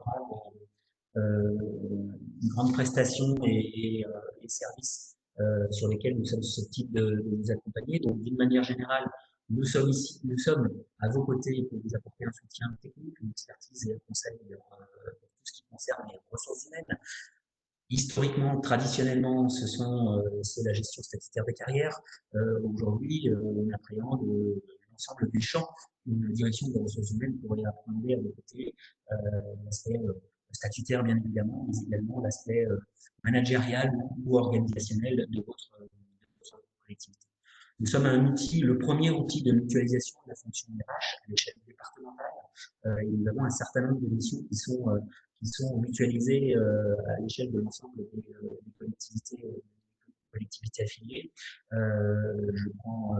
grandes prestations et services sur lesquels nous sommes susceptibles de vous accompagner. Donc, d'une manière générale, nous sommes à vos côtés pour vous apporter un soutien technique, une expertise et un conseil pour tout ce qui concerne les ressources humaines. Historiquement, traditionnellement, c'est la gestion statutaire des carrières. Aujourd'hui, on appréhende l'ensemble des champs qu'une direction des ressources humaines pourrait appréhender à vos côtés. L'aspect statutaire, bien évidemment, mais également l'aspect managérial ou organisationnel de votre collectivité. Nous sommes le premier outil de mutualisation de la fonction RH à l'échelle départementale. Et nous avons un certain nombre de missions qui sont mutualisées à l'échelle de l'ensemble des collectivités affiliées. Je prends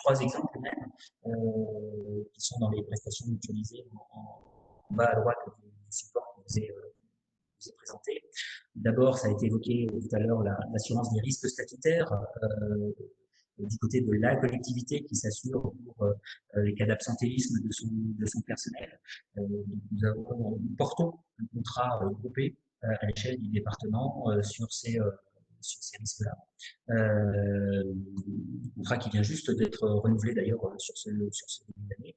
3 exemples même, qui sont dans les prestations mutualisées en bas à droite du support que vous ai présenté. D'abord, ça a été évoqué tout à l'heure, l'assurance des risques statutaires du côté de la collectivité qui s'assure pour les cas d'absentéisme de son personnel. Nous portons un contrat groupé à l'échelle du département sur ces risques-là. Contrat qui vient juste d'être renouvelé d'ailleurs sur ce début d'année.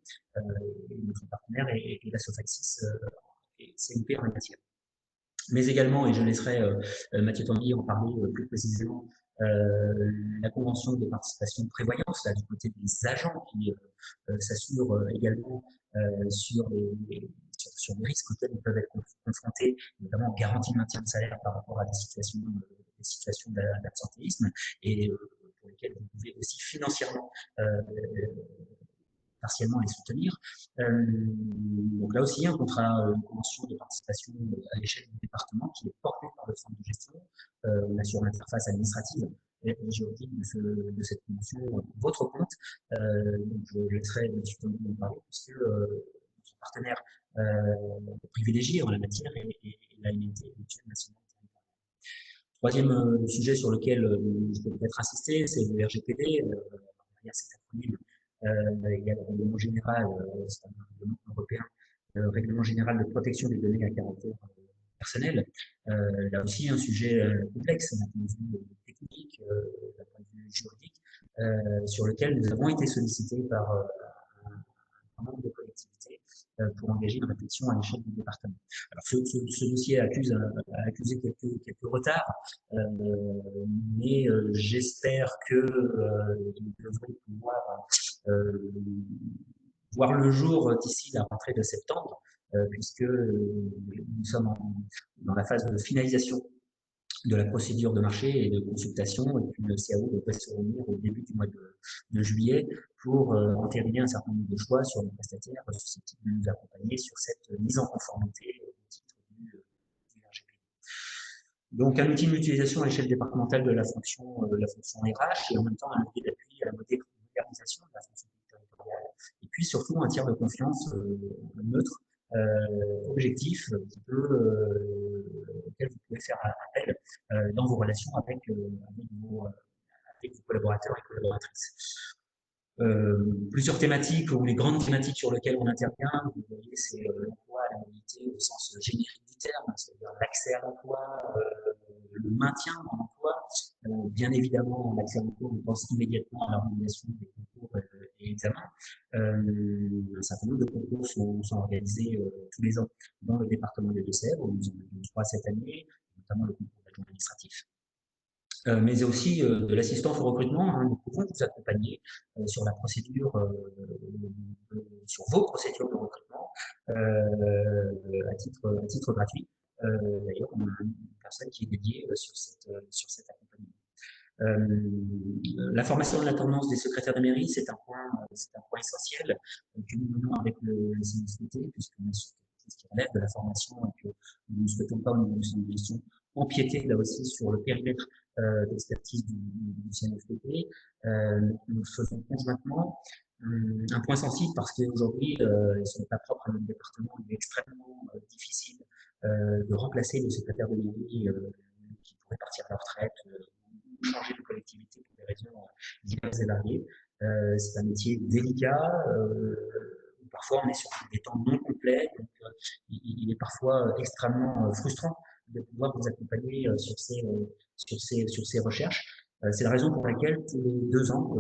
Notre partenaire est la Sofaxis et CNP en la matière. Mais également, et je laisserai Mathieu Tanguy en parler plus précisément, la convention de participation de prévoyance, là, du côté des agents qui s'assurent également sur les risques auxquels ils peuvent être confrontés, notamment garantie de maintien de salaire par rapport à des situations d'absentéisme, et pour lesquelles vous pouvez aussi financièrement partiellement les soutenir. Donc là aussi, une convention de participation à l'échelle du département qui est portée par le centre de gestion. On assure l'interface administrative et juridique de cette convention votre compte. Donc je laisserai M. Tanguy en parler, puisque notre partenaire privilégié en la matière est la MNT, Mutuelle Nationale. Troisième sujet sur lequel je peux peut-être insister, c'est le RGPD. Derrière cet acronyme, il y a le règlement général, c'est un règlement européen, le règlement général de protection des données à caractère personnel. Là aussi, un sujet complexe d'un point de vue technique, d'un point de vue juridique, sur lequel nous avons été sollicités par un nombre de collectivités pour engager une réflexion à l'échelle du département. Alors, ce dossier a accusé quelques retards, mais j'espère qu'il devrait pouvoir voir le jour d'ici la rentrée de septembre, puisque nous sommes dans la phase de finalisation de la procédure de marché et de consultation, et puis le CAO devrait se réunir au début du mois de juillet pour entériner un certain nombre de choix sur les prestataires susceptibles de nous accompagner sur cette mise en conformité au titre du RGPD. Donc, un outil d'utilisation à l'échelle départementale de la fonction RH et en même temps un outil d'appui à la modernisation de la fonction territoriale. Et puis surtout un tiers de confiance neutre, objectif, auquel vous pouvez faire appel dans vos relations avec vos collaborateurs et collaboratrices. Plusieurs thématiques ou les grandes thématiques sur lesquelles on intervient, vous voyez, c'est l'emploi, la mobilité au sens générique du terme, c'est-à-dire l'accès à l'emploi, le maintien dans l'emploi. Bien évidemment, l'accès à l'emploi, on pense immédiatement à l'organisation des concours et examens. Un certain nombre de concours sont organisés tous les ans dans le département des Deux-Sèvres. Nous en avons 3 cette année, notamment le concours d'adjoint administratif. Mais aussi de l'assistance au recrutement. Hein, nous pouvons vous accompagner sur la procédure, sur vos procédures de recrutement à titre gratuit. D'ailleurs, on a une personne qui est dédiée sur cet accompagnement. La formation de l'intendance des secrétaires de mairie, c'est un point essentiel que nous menons avec le CNSPT, puisqu'on est sur ce qui relève de la formation et que nous ne souhaitons pas au niveau de gestion empiéter là aussi sur le périmètre d'expertise du CNFPT. Nous faisons conjointement un point sensible parce qu'aujourd'hui, ce n'est pas propre à notre département, il est extrêmement difficile de remplacer les secrétaires de mairie qui pourraient partir à la retraite ou changer de collectivité pour des raisons diverses et variées. C'est un métier délicat. Parfois, on est sur des temps non complets, donc il est parfois extrêmement frustrant de pouvoir vous accompagner sur ces recherches. C'est la raison pour laquelle tous les 2 ans,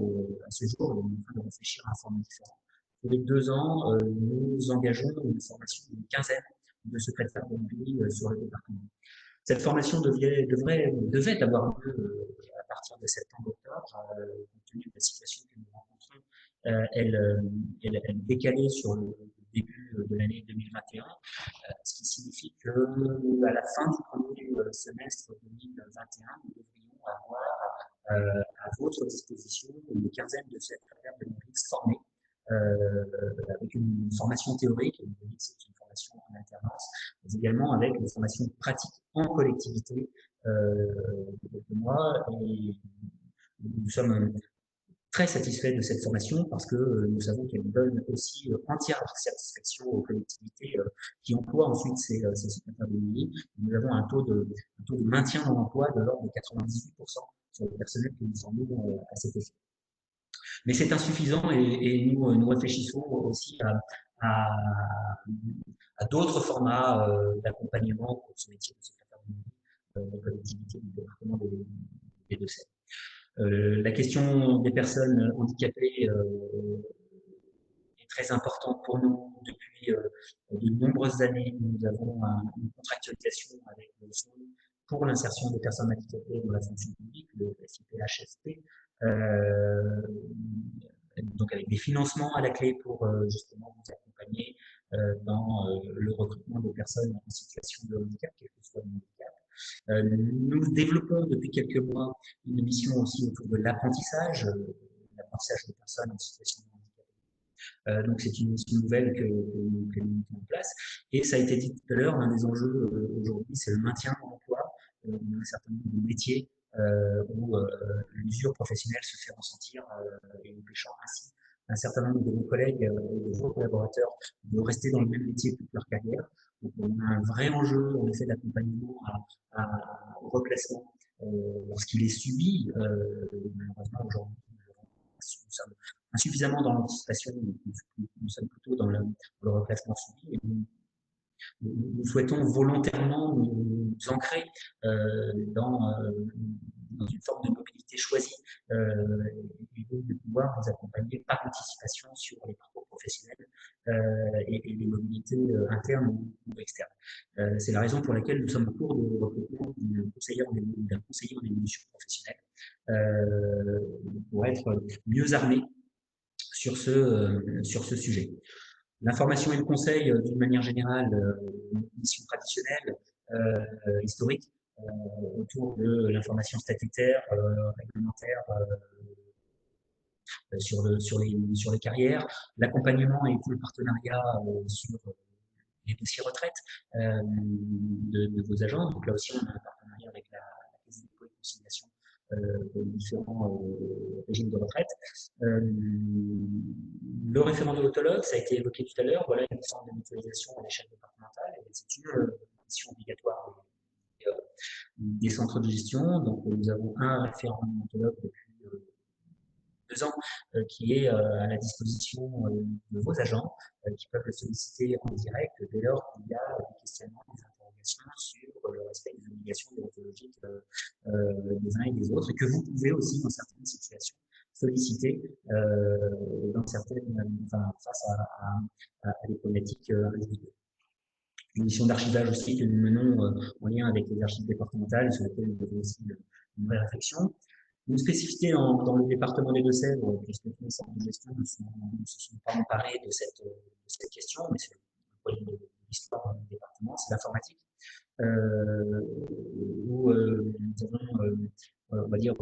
à ce jour, on est en train de réfléchir à un format différent. Tous les 2 ans, nous engageons une formation d'une quinzaine de secrétaires de mairie sur le département. Cette formation devait avoir lieu à partir de septembre-octobre, compte tenu de la situation que nous rencontrons. Elle est décalée sur le début de l'année 2021, ce qui signifie que à la fin du premier semestre 2021, nous devrions avoir à votre disposition une quinzaine de secrétaires de mairie formés avec une formation théorique, c'est une formation en alternance, mais également avec une formation pratique en collectivité de quelques mois. Et nous sommes très satisfaits de cette formation parce que nous savons qu'elle donne aussi entière satisfaction aux collectivités qui emploient ensuite ces secrétaires de mairie. Nous avons un taux de maintien dans l'emploi de l'ordre de 98% sur le personnel que nous formons à cet effet. Mais c'est insuffisant et nous réfléchissons aussi à d'autres formats d'accompagnement pour ce métier de secrétaire de mairie des collectivités du département des Deux-Sèvres. La question des personnes handicapées est très importante pour nous depuis de nombreuses années. Nous avons une contractualisation avec le Fonds pour l'insertion des personnes handicapées dans la fonction publique, le FIPHFP, donc avec des financements à la clé pour justement vous accompagner dans le recrutement de personnes en situation de handicap, quel que soit le handicap. Nous développons depuis quelques mois une mission aussi autour de l'apprentissage des personnes en situation de handicap. Donc c'est une mission nouvelle que nous mettons en place. Et ça a été dit tout à l'heure, l'un des enjeux aujourd'hui, c'est le maintien de l'emploi dans un certain nombre de métiers où l'usure professionnelle se fait ressentir et empêchant ainsi un certain nombre de vos collègues et de vos collaborateurs de rester dans le même métier toute leur carrière. Donc on a un vrai enjeu en effet d'accompagnement au reclassement lorsqu'il est subi. Malheureusement, aujourd'hui, nous sommes insuffisamment dans l'anticipation, nous sommes plutôt dans le reclassement subi. Et nous souhaitons volontairement nous ancrer dans une forme de mobilité choisie et donc de pouvoir nous accompagner par anticipation sur les parcours professionnels et les mobilités internes ou externes. C'est la raison pour laquelle nous sommes au cours de recrutement d'un conseiller en évolution professionnelle pour être mieux armés sur ce sujet. L'information et le conseil, d'une manière générale, mission traditionnelle, historique, autour de l'information statutaire, réglementaire sur les carrières, l'accompagnement et tout le partenariat sur les dossiers retraite de vos agents. Donc là aussi, on a un partenariat avec la Caisse des dépôts et consignations pour les différents régimes de retraite. Le référent de l'autologue, ça a été évoqué tout à l'heure, voilà une forme de mutualisation à l'échelle départementale. C'est une mission obligatoire des centres de gestion. Donc nous avons un référent autologue depuis 2 ans qui est à la disposition de vos agents qui peuvent le solliciter en direct dès lors qu'il y a des questionnements, des interrogations sur le respect des obligations déontologiques des uns et des autres, et que vous pouvez aussi, dans certaines situations, solliciter face à des problématiques individuelles. Une mission d'archivage aussi que nous menons en lien avec les archives départementales, sur lesquelles nous avons aussi une vraie réflexion. Une spécificité dans le département des Deux-Sèvres, puisque tous les centres de gestion ne se sont pas emparés de cette question, mais c'est le problème de l'histoire du département, c'est l'informatique, où nous avons, on va dire,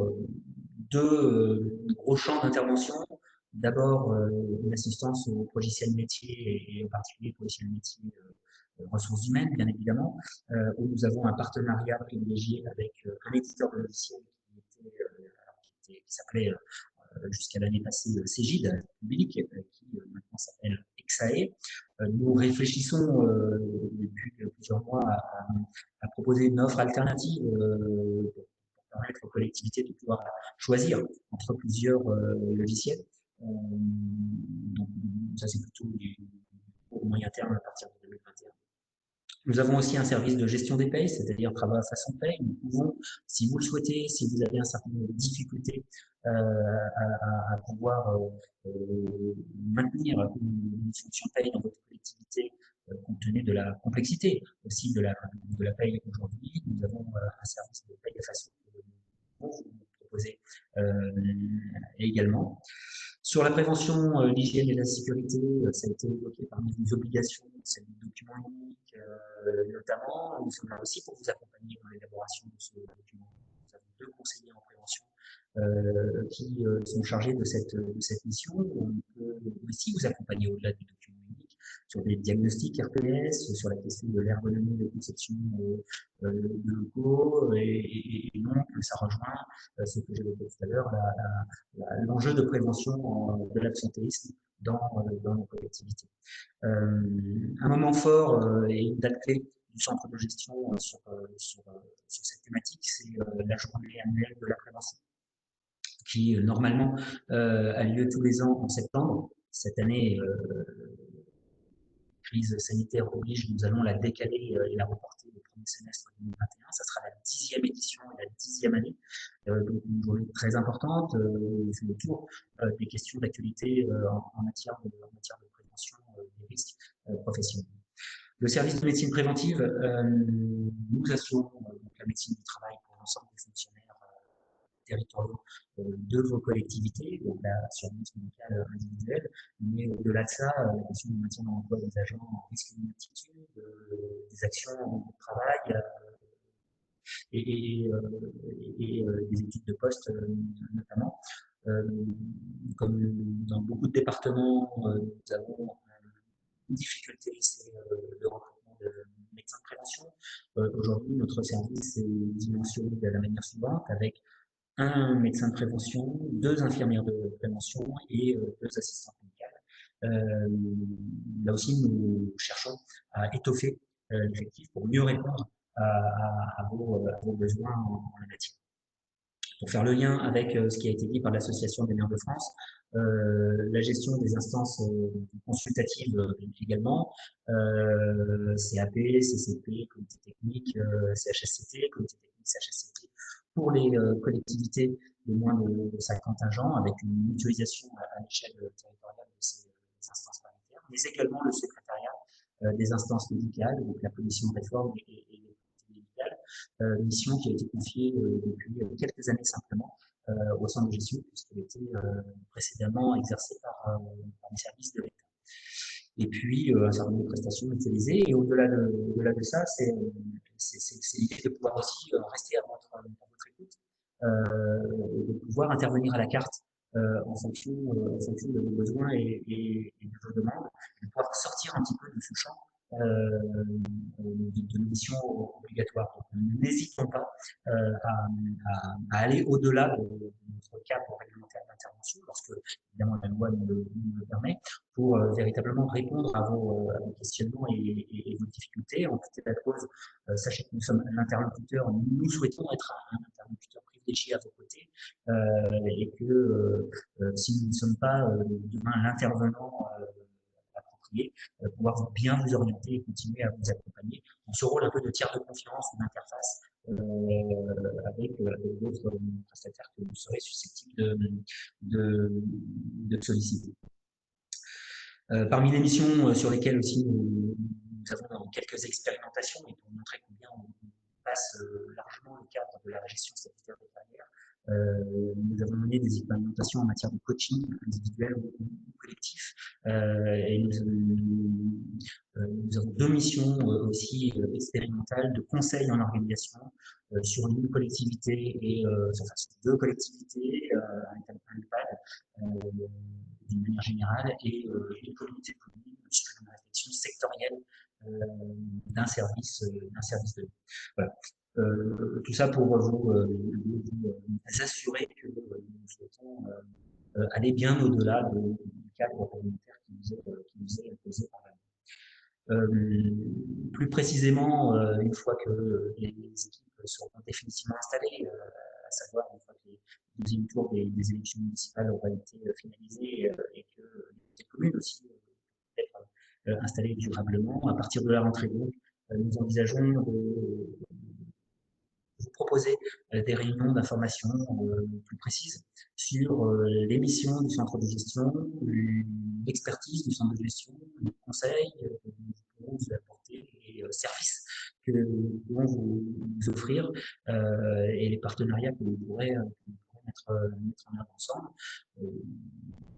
2 gros champs d'intervention. D'abord, une assistance aux logiciels métiers, et en particulier aux logiciels métiers ressources humaines, bien évidemment, où nous avons un partenariat privilégié avec un éditeur de logiciels qui s'appelait jusqu'à l'année passée Cégide public, qui maintenant s'appelle Exae. Nous réfléchissons depuis plusieurs mois à proposer une offre alternative pour permettre aux collectivités de pouvoir choisir entre plusieurs logiciels. Donc, ça, c'est plutôt au moyen terme à partir de 2021. Nous avons aussi un service de gestion des payes, c'est-à-dire travail à façon paye. Nous pouvons, si vous le souhaitez, si vous avez un certain nombre de difficultés à pouvoir maintenir une fonction paye dans votre collectivité, compte tenu de la complexité aussi de la paye aujourd'hui, nous avons un service de paye à façon que vous proposez également. Sur la prévention, l'hygiène et la sécurité, ça a été évoqué parmi les obligations, c'est le document unique notamment. Nous sommes là aussi pour vous accompagner dans l'élaboration de ce document. Nous avons 2 conseillers en prévention qui sont chargés de cette mission. On peut aussi vous accompagner au-delà du document unique sur des diagnostics RPS, sur la question de l'ergonomie de conception de locaux, et donc ça rejoint ce que j'évoquais tout à l'heure, l'enjeu de prévention de l'absentéisme dans nos collectivités. Un moment fort et une date clé du centre de gestion sur cette thématique, c'est la journée annuelle de la prévention, qui normalement a lieu tous les ans en septembre. Cette année, crise sanitaire oblige, nous allons la décaler et la reporter au premier semestre 2021. Ça sera la 10e édition et la 10e année. Donc une journée très importante, c'est le tour des questions d'actualité en matière de prévention des risques professionnels. Le service de médecine préventive, nous assurons la médecine du travail pour l'ensemble des fonctionnaires territoriaux de vos collectivités, donc la surveillance médicale individuelle, mais au-delà de ça, la question du maintien dans l'emploi des agents en risque d'inaptitude, des actions de travail et des études de poste notamment. Comme dans beaucoup de départements, nous avons une difficulté, c'est le recrutement de médecins de prévention. Aujourd'hui, notre service est dimensionné de la manière suivante, avec un médecin de prévention, 2 infirmières de prévention et 2 assistantes médicales. Là aussi, nous cherchons à étoffer l'effectif pour mieux répondre à vos besoins en la matière. Pour faire le lien avec ce qui a été dit par l'Association des maires de France, la gestion des instances consultatives également, CAP, CCP, comité technique, CHSCT, comité technique CHSCT, pour les collectivités de moins de 50 agents, avec une mutualisation à l'échelle territoriale de ces instances paritaires, mais également le secrétariat des instances médicales, donc la commission de réforme et les comités médicales, mission qui a été confiée depuis quelques années simplement au centre de gestion, puisqu'elle était précédemment exercée par les services de l'État. Et puis, un certain nombre de prestations mutualisées. Et au-delà de ça, c'est l'idée de pouvoir aussi rester à votre écoute, de pouvoir intervenir à la carte en fonction de vos besoins et de vos demandes, de pouvoir sortir un petit peu de ce champ de missions obligatoires. N'hésitons pas à aller au-delà de notre cadre réglementaire d'intervention, lorsque évidemment la loi nous le permet, pour véritablement répondre à vos questionnements et vos difficultés. En tout état de cause, sachez que nous sommes l'interlocuteur, nous souhaitons être un interlocuteur privilégié à vos côtés, et que si nous ne sommes pas demain l'intervenant approprié, pouvoir bien vous orienter et continuer à vous accompagner dans ce rôle un peu de tiers de confiance ou d'interface avec d'autres prestataires que vous serez susceptibles de solliciter. Parmi les missions sur lesquelles aussi nous avons quelques expérimentations, et pour montrer combien on passe largement le cadre de la gestion sanitaire des carrières, nous avons mené des expérimentations en matière de coaching individuel ou collectif, et nous avons deux missions aussi expérimentales de conseil en organisation sur une collectivité et enfin, sur deux collectivités, un EHPAD, d'une manière générale, et une communauté de communes sur une réflexion sectorielle d'un service de vie. Voilà. Tout ça pour vous assurer que nous souhaitons aller bien au-delà du cadre réglementaire qui nous est imposé par la loi. Plus précisément, une fois que les équipes seront définitivement installées, à savoir une fois que les deuxième tour des élections municipales aura été finalisé et que les communes aussi être installées durablement. À partir de la rentrée, donc, nous envisageons de vous proposer des réunions d'information plus précises sur les missions du centre de gestion, l'expertise du centre de gestion, les conseils que nous pourrons vous apporter, les services que nous pourrons vous offrir et les partenariats que nous pourrons mettre en œuvre ensemble.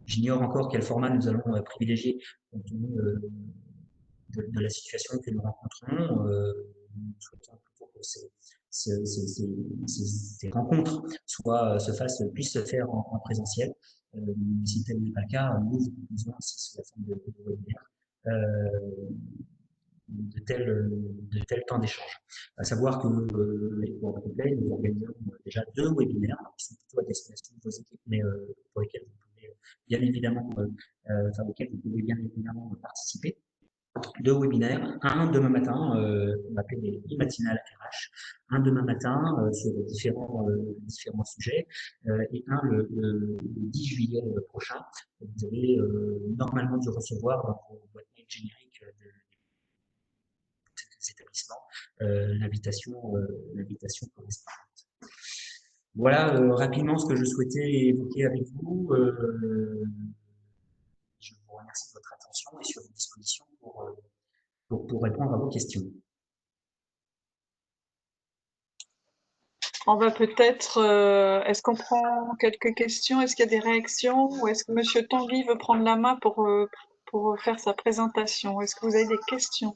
J'ignore encore quel format nous allons privilégier compte tenu de la situation que nous rencontrons. Nous souhaitons plutôt que ces rencontres puissent se faire en présentiel. Si tel n'est pas le cas, nous vous proposons aussi sous la forme de webinaire de tels temps d'échange. À savoir que pour le complet, nous organisons déjà deux webinaires qui sont plutôt à destination de vos équipes, mais pour lesquels vous pouvez bien évidemment, participer. Deux webinaires, un demain matin, on va appeler les matinales RH, un demain matin sur différents sujets, et un le 10 juillet prochain. Vous avez normalement dû recevoir dans vos boîtes mail génériques des établissements l'invitation correspondante. Voilà rapidement ce que je souhaitais évoquer avec vous. Je vous remercie de votre attention et sur vos dispositions pour répondre à vos questions. On va peut-être, est-ce qu'on prend quelques questions? Est-ce qu'il y a des réactions? Ou est-ce que Monsieur Tanguy veut prendre la main pour faire sa présentation? Est-ce que vous avez des questions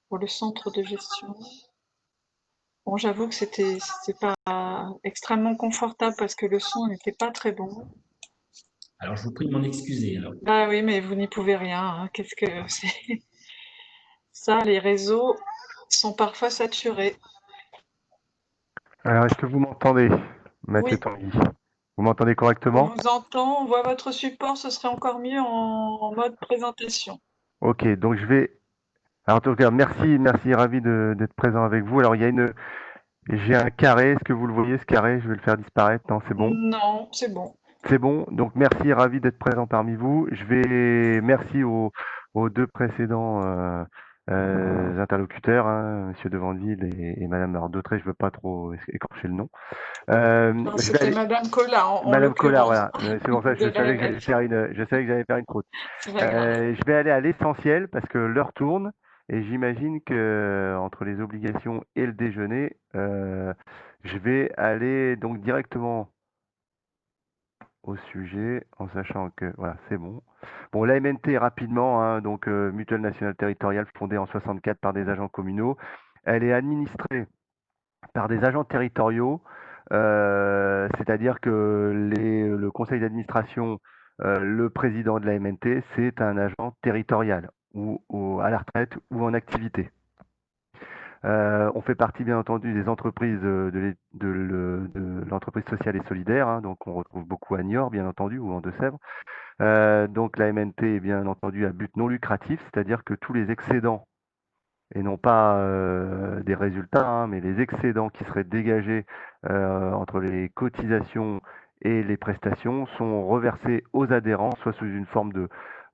pour le centre de gestion? Bon, j'avoue que c'était pas extrêmement confortable parce que le son n'était pas très bon. Alors, je vous prie de m'en excuser. Alors. Bah oui, mais vous n'y pouvez rien. Hein. Qu'est-ce que c'est? Ça, les réseaux sont parfois saturés. Alors, est-ce que vous m'entendez, Mathieu Oui. Tanguy? Vous m'entendez correctement? On vous entend, on voit votre support, ce serait encore mieux en mode présentation. Ok, donc je vais... Alors, en tout cas, merci, ravi d'être présent avec vous. Alors, il y a J'ai un carré, est-ce que vous le voyez, ce carré? Je vais le faire disparaître. Non, c'est bon. Non, c'est bon. C'est bon. Donc, merci, ravi d'être présent parmi vous. Merci aux deux précédents interlocuteurs, hein, Monsieur de Vandeville et Madame Ardautré. Je veux pas trop écorcher le nom. Non, Je vais c'était aller, Madame Collat en Madame Collard, l'occurrence, voilà. C'est pour ça que de l'AMF. je savais que j'allais faire une faute. C'est pas grave. Je vais aller à l'essentiel parce que l'heure tourne et j'imagine que entre les obligations et le déjeuner, je vais aller donc directement au sujet en sachant que voilà, c'est bon. Bon, la MNT rapidement, hein, donc Mutuelle Nationale Territoriale fondée en 64 par des agents communaux. Elle est administrée par des agents territoriaux, c'est-à-dire que le conseil d'administration, le président de la MNT, c'est un agent territorial ou à la retraite ou en activité. On fait partie bien entendu des entreprises de l'entreprise sociale et solidaire, hein, donc on retrouve beaucoup à Niort bien entendu ou en Deux-Sèvres. Donc la MNT est bien entendu à but non lucratif, c'est-à-dire que tous les excédents et non pas des résultats, hein, mais les excédents qui seraient dégagés entre les cotisations et les prestations sont reversés aux adhérents, soit sous une forme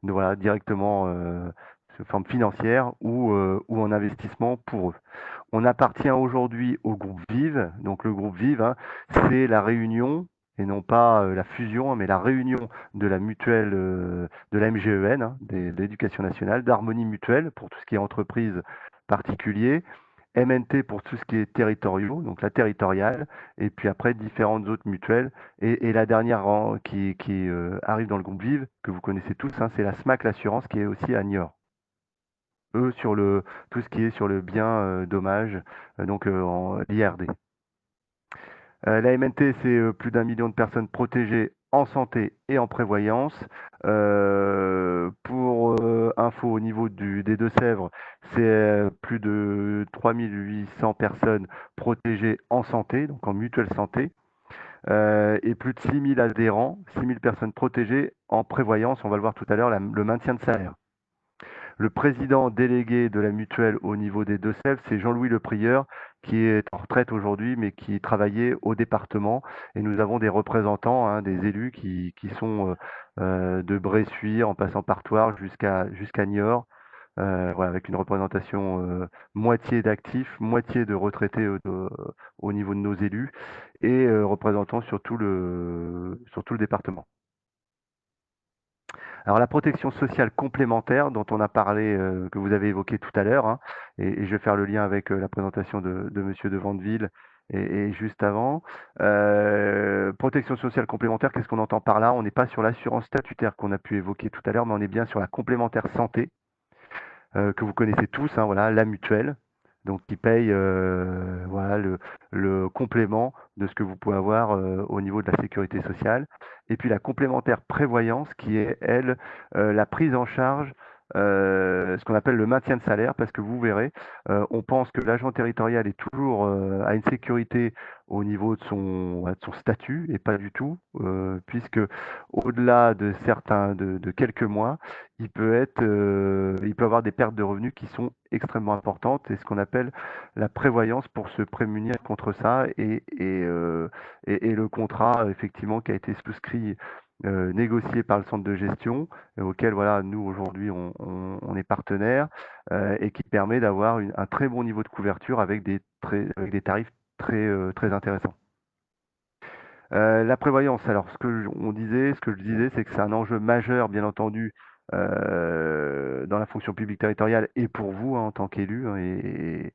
voilà, directement sous forme financière ou en investissement pour eux. On appartient aujourd'hui au groupe Vive. Donc le groupe Vive, hein, c'est la réunion et non pas la fusion, mais la réunion de la mutuelle de la MGEN, hein, de l'éducation nationale, d'Harmonie Mutuelle pour tout ce qui est entreprise particulier, MNT pour tout ce qui est territoriaux, donc la territoriale, et puis après différentes autres mutuelles. Et la dernière qui arrive dans le groupe Vive, que vous connaissez tous, hein, c'est la SMAC l'assurance qui est aussi à Niort. Eux sur tout ce qui est sur le bien dommage, donc en l'IRD. La MNT, c'est plus d'1 million de personnes protégées en santé et en prévoyance. Pour info, au niveau des Deux-Sèvres, c'est plus de 3800 personnes protégées en santé, donc en mutuelle santé, et plus de 6000 adhérents, 6000 personnes protégées en prévoyance. On va le voir tout à l'heure, le maintien de salaire. Le président délégué de la mutuelle au niveau des Deux-Sèvres, c'est Jean-Louis Leprieur, qui est en retraite aujourd'hui, mais qui travaillait au département. Et nous avons des représentants, hein, des élus qui sont de Bressuire, en passant par Thouars jusqu'à Niort, voilà, avec une représentation moitié d'actifs, moitié de retraités au niveau de nos élus, et représentant sur tout le département. Alors la protection sociale complémentaire dont on a parlé, que vous avez évoqué tout à l'heure, hein, et je vais faire le lien avec la présentation de Monsieur de Vandeville et juste avant. Protection sociale complémentaire, qu'est-ce qu'on entend par là? On n'est pas sur l'assurance statutaire qu'on a pu évoquer tout à l'heure, mais on est bien sur la complémentaire santé, que vous connaissez tous, hein, voilà, la mutuelle, donc qui paye voilà, le complément de ce que vous pouvez avoir au niveau de la sécurité sociale. Et puis la complémentaire prévoyance qui est, elle, la prise en charge, ce qu'on appelle le maintien de salaire, parce que vous verrez, on pense que l'agent territorial est toujours à une sécurité au niveau de son statut, et pas du tout, puisque au-delà de quelques mois, il peut avoir des pertes de revenus qui sont extrêmement importantes, et ce qu'on appelle la prévoyance pour se prémunir contre ça, et le contrat effectivement qui a été souscrit, négocié par le centre de gestion, auquel voilà, nous aujourd'hui on est partenaire, et qui permet d'avoir un très bon niveau de couverture avec des tarifs très intéressants. La prévoyance, alors ce que je disais, c'est que c'est un enjeu majeur, bien entendu, dans la fonction publique territoriale et pour vous, hein, en tant qu'élu, hein, et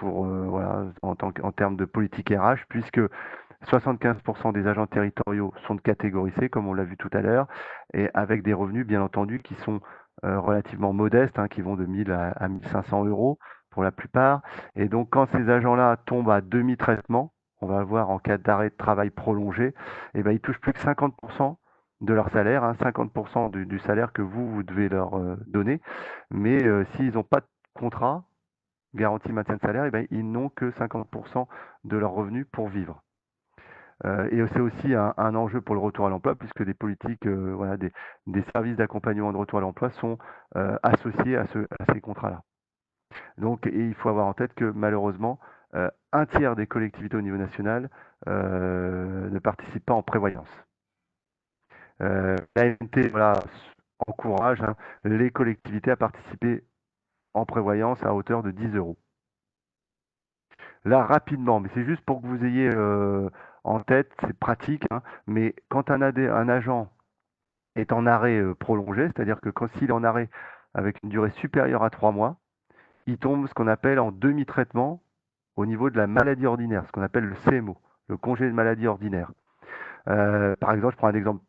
voilà, en termes de politique RH, puisque 75% des agents territoriaux sont de catégorie C, comme on l'a vu tout à l'heure, et avec des revenus, bien entendu, qui sont relativement modestes, hein, qui vont de 1000 à 1500 euros pour la plupart. Et donc, quand ces agents-là tombent à demi-traitement, on va voir en cas d'arrêt de travail prolongé, et ben, ils touchent plus que 50% de leur salaire, hein, 50% du salaire que vous devez leur donner. Mais s'ils n'ont pas de contrat garantie maintien de salaire, et ben, ils n'ont que 50% de leurs revenus pour vivre. Et c'est aussi un enjeu pour le retour à l'emploi, puisque des politiques, voilà, des services d'accompagnement de retour à l'emploi sont associés à ces contrats-là. Donc, et il faut avoir en tête que malheureusement, un tiers des collectivités au niveau national ne participent pas en prévoyance. L'AMT encourage les collectivités à participer en prévoyance à hauteur de 10 euros. Là, rapidement, mais c'est juste pour que vous ayez en tête, c'est pratique, mais quand un agent est en arrêt prolongé, c'est-à-dire que s'il est en arrêt avec une durée supérieure à 3 mois, il tombe ce qu'on appelle en demi-traitement au niveau de la maladie ordinaire, ce qu'on appelle le CMO, le congé de maladie ordinaire. Par exemple, je prends un exemple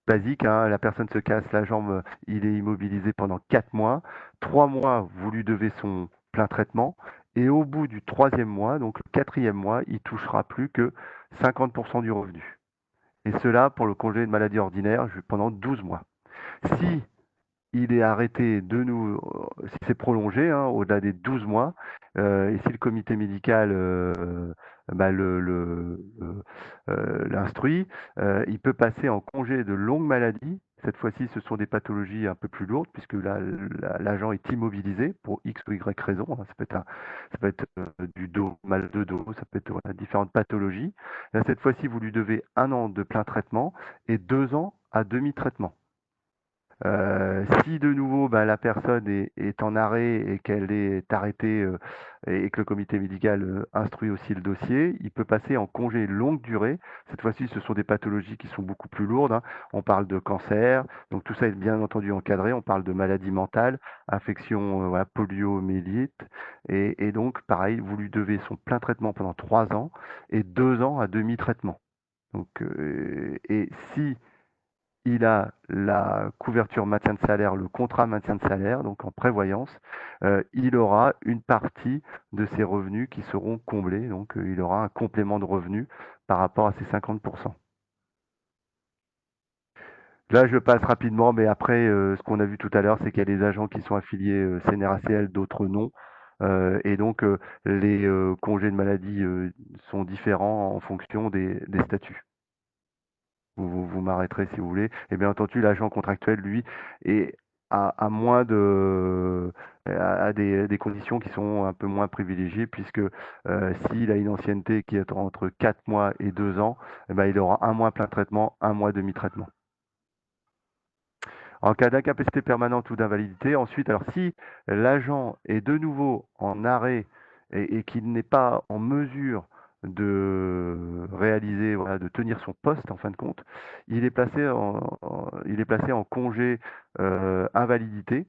basique, la personne se casse la jambe, il est immobilisé pendant 4 mois. 3 mois, vous lui devez son plein traitement. Et au bout du 3e mois, donc le 4e mois, il touchera plus que 50% du revenu. Et cela pour le congé de maladie ordinaire pendant 12 mois. Si il est arrêté de nous, si c'est prolongé, au-delà des 12 mois, et si le comité médical l'instruit, il peut passer en congé de longue maladie. Cette fois-ci, ce sont des pathologies un peu plus lourdes, puisque là, l'agent est immobilisé pour X ou Y raison. Ça peut être du dos, mal de dos, ça peut être différentes pathologies. Là, cette fois-ci, vous lui devez 1 an de plein traitement et 2 ans à demi-traitement. Si de nouveau la personne est en arrêt et qu'elle est arrêtée et que le comité médical instruit aussi le dossier, il peut passer en congé longue durée. Cette fois-ci, ce sont des pathologies qui sont beaucoup plus lourdes. On parle de cancer, donc tout ça est bien entendu encadré. On parle de maladies mentales, affection poliomyélite. Et donc, pareil, vous lui devez son plein traitement pendant 3 ans et 2 ans à demi-traitement. Donc, et si il a la couverture maintien de salaire, le contrat maintien de salaire, donc en prévoyance, il aura une partie de ses revenus qui seront comblés, donc il aura un complément de revenus par rapport à ces 50%. Là, je passe rapidement, mais après, ce qu'on a vu tout à l'heure, c'est qu'il y a des agents qui sont affiliés CNRACL, d'autres non. Et donc, les congés de maladie sont différents en fonction des statuts. Vous m'arrêterez si vous voulez. Et bien entendu, l'agent contractuel, lui, a moins de, a des conditions qui sont un peu moins privilégiées, puisque s'il a une ancienneté qui est entre 4 mois et 2 ans, il aura 1 mois plein traitement, 1 mois demi-traitement. En cas d'incapacité permanente ou d'invalidité, ensuite, alors si l'agent est de nouveau en arrêt et qu'il n'est pas en mesure de réaliser, de tenir son poste en fin de compte, il est placé en congé invalidité,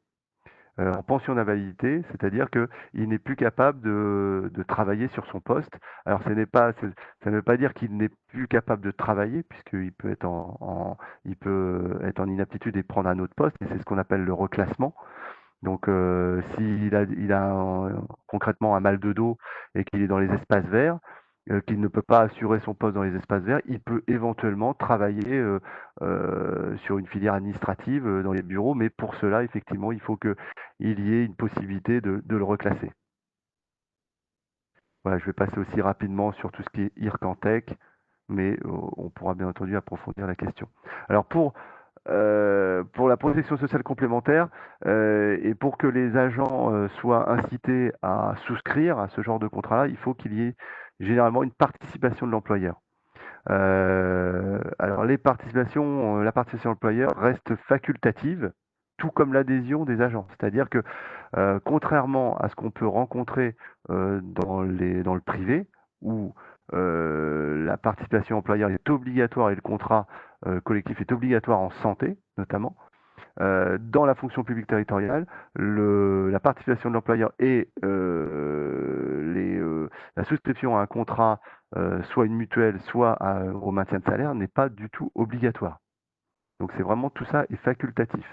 en pension d'invalidité, c'est-à-dire qu'il n'est plus capable de travailler sur son poste. Alors ça ne veut pas dire qu'il n'est plus capable de travailler, puisqu'il peut être il peut être en inaptitude et prendre un autre poste, mais c'est ce qu'on appelle le reclassement. Donc s'il a concrètement un mal de dos et qu'il est dans les espaces verts, qu'il ne peut pas assurer son poste dans les espaces verts, il peut éventuellement travailler sur une filière administrative dans les bureaux, mais pour cela, effectivement, il faut qu'il y ait une possibilité de le reclasser. Voilà, je vais passer aussi rapidement sur tout ce qui est IRCANTEC, mais on pourra bien entendu approfondir la question. Alors pour la protection sociale complémentaire et pour que les agents soient incités à souscrire à ce genre de contrat-là, il faut qu'il y ait généralement une participation de l'employeur. Alors la participation de l'employeur reste facultative, tout comme l'adhésion des agents. C'est-à-dire que contrairement à ce qu'on peut rencontrer dans le privé, où la participation employeur est obligatoire et le contrat collectif est obligatoire en santé, notamment, dans la fonction publique territoriale, la participation de l'employeur et la souscription à un contrat, soit une mutuelle, soit au maintien de salaire, n'est pas du tout obligatoire. Donc c'est vraiment tout ça est facultatif.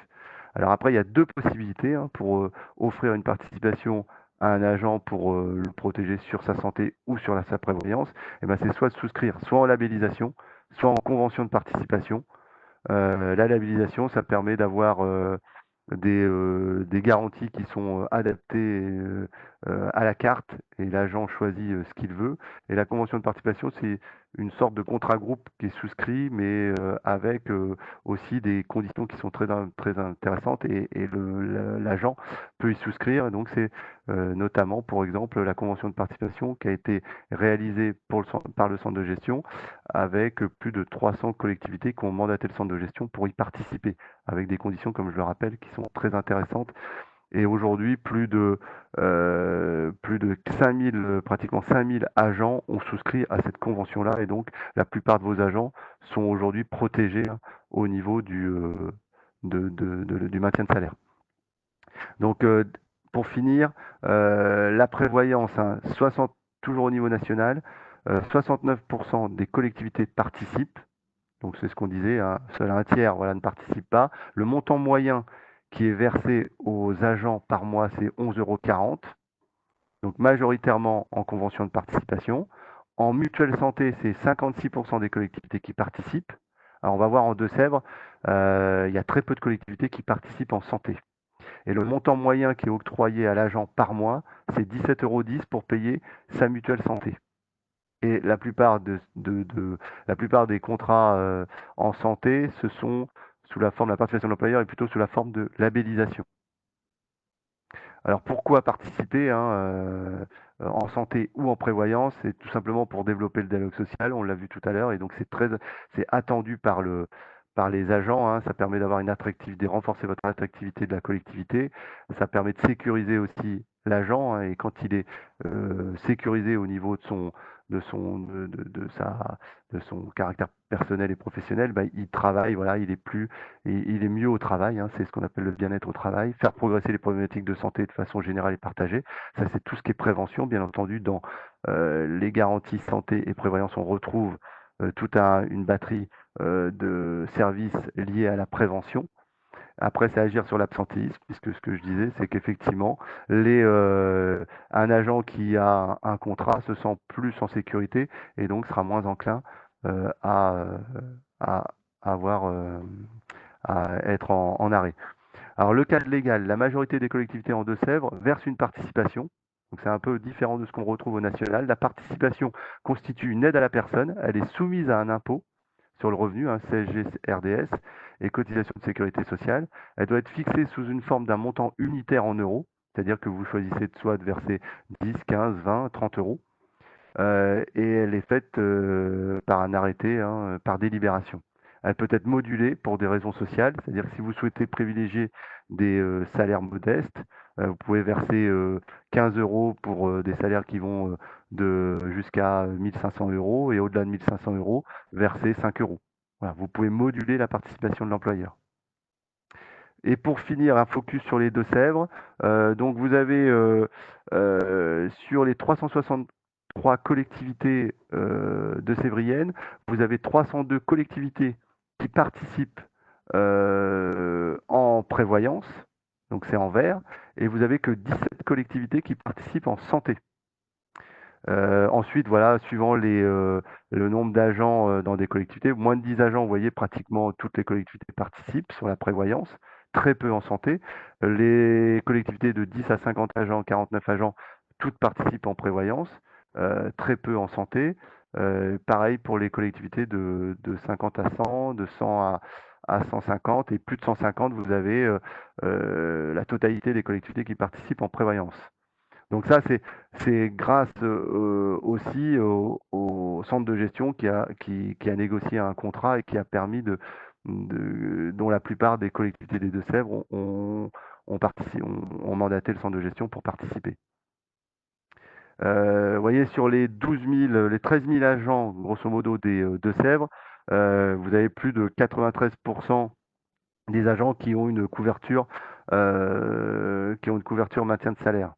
Alors après, il y a 2 possibilités pour offrir une participation à un agent pour le protéger sur sa santé ou sur sa prévoyance. C'est soit de souscrire soit en labellisation, soit en convention de participation. La labellisation, ça permet d'avoir des garanties qui sont adaptées à la carte et l'agent choisit ce qu'il veut. Et la convention de participation, c'est une sorte de contrat groupe qui est souscrit, mais avec aussi des conditions qui sont très intéressantes et l'agent peut y souscrire. Donc c'est notamment, pour exemple, la convention de participation qui a été réalisée par le centre de gestion avec plus de 300 collectivités qui ont mandaté le centre de gestion pour y participer, avec des conditions, comme je le rappelle, qui sont très intéressantes. Et aujourd'hui, plus de 5000, pratiquement 5000 agents ont souscrit à cette convention-là. Et donc, la plupart de vos agents sont aujourd'hui protégés au niveau du maintien de salaire. Donc, pour finir, la prévoyance, hein, toujours au niveau national, 69% des collectivités participent. Donc c'est ce qu'on disait, hein, seul un tiers voilà, ne participe pas. Le montant moyen qui est versé aux agents par mois, c'est 11,40 €, donc majoritairement en convention de participation. En mutuelle santé, c'est 56% des collectivités qui participent. Alors on va voir en Deux-Sèvres, il y a très peu de collectivités qui participent en santé. Et le montant moyen qui est octroyé à l'agent par mois, c'est 17,10 € pour payer sa mutuelle santé. Et la plupart des contrats en santé, ce sont sous la forme de la participation de l'employeur et plutôt sous la forme de labellisation. Alors pourquoi participer en santé ou en prévoyance? C'est tout simplement pour développer le dialogue social, on l'a vu tout à l'heure, et donc c'est attendu par les agents, hein. Ça permet d'avoir une attractivité, renforcer votre attractivité de la collectivité. Ça permet de sécuriser aussi l'agent, hein, et quand il est sécurisé au niveau de son caractère personnel et professionnel, bah, il travaille, voilà, il est mieux au travail, hein. C'est ce qu'on appelle le bien-être au travail. Faire progresser les problématiques de santé de façon générale et partagée. Ça, c'est tout ce qui est prévention. Bien entendu, dans les garanties santé et prévoyance, on retrouve toute une batterie de services liés à la prévention. Après, c'est agir sur l'absentéisme, puisque ce que je disais, c'est qu'effectivement, un agent qui a un contrat se sent plus en sécurité et donc sera moins enclin à avoir, à être en arrêt. Alors, le cadre légal, la majorité des collectivités en Deux-Sèvres versent une participation. Donc, c'est un peu différent de ce qu'on retrouve au national. La participation constitue une aide à la personne. Elle est soumise à un impôt sur le revenu, CSG, RDS et cotisation de sécurité sociale. Elle doit être fixée sous une forme d'un montant unitaire en euros, c'est-à-dire que vous choisissez soit de verser 10, 15, 20, 30 euros, et elle est faite par un arrêté, par délibération. Elle peut être modulée pour des raisons sociales, c'est-à-dire que si vous souhaitez privilégier des salaires modestes, vous pouvez verser 15 € pour des salaires qui vont jusqu'à 1500 € et au-delà de 1500 €, verser 5 €. Voilà, vous pouvez moduler la participation de l'employeur. Et pour finir, un focus sur les Deux-Sèvres. Donc vous avez sur les 363 collectivités deux-sévriennes, vous avez 302 collectivités qui participent en prévoyance, donc c'est en vert, et vous avez que 17 collectivités qui participent en santé. Ensuite, voilà, suivant le nombre d'agents dans des collectivités, moins de 10 agents, vous voyez, pratiquement toutes les collectivités participent sur la prévoyance, très peu en santé. Les collectivités de 10 à 50 agents, 49 agents, toutes participent en prévoyance, très peu en santé. Pareil pour les collectivités de 50 à 100, de 100 à 150, et plus de 150, vous avez la totalité des collectivités qui participent en prévoyance. Donc ça, c'est grâce aussi au centre de gestion qui a négocié un contrat et qui a permis dont la plupart des collectivités des Deux-Sèvres ont mandaté le centre de gestion pour participer. Vous voyez, sur les 13 000 agents, grosso modo, des Deux-Sèvres, vous avez plus de 93% des agents qui ont une couverture maintien de salaire.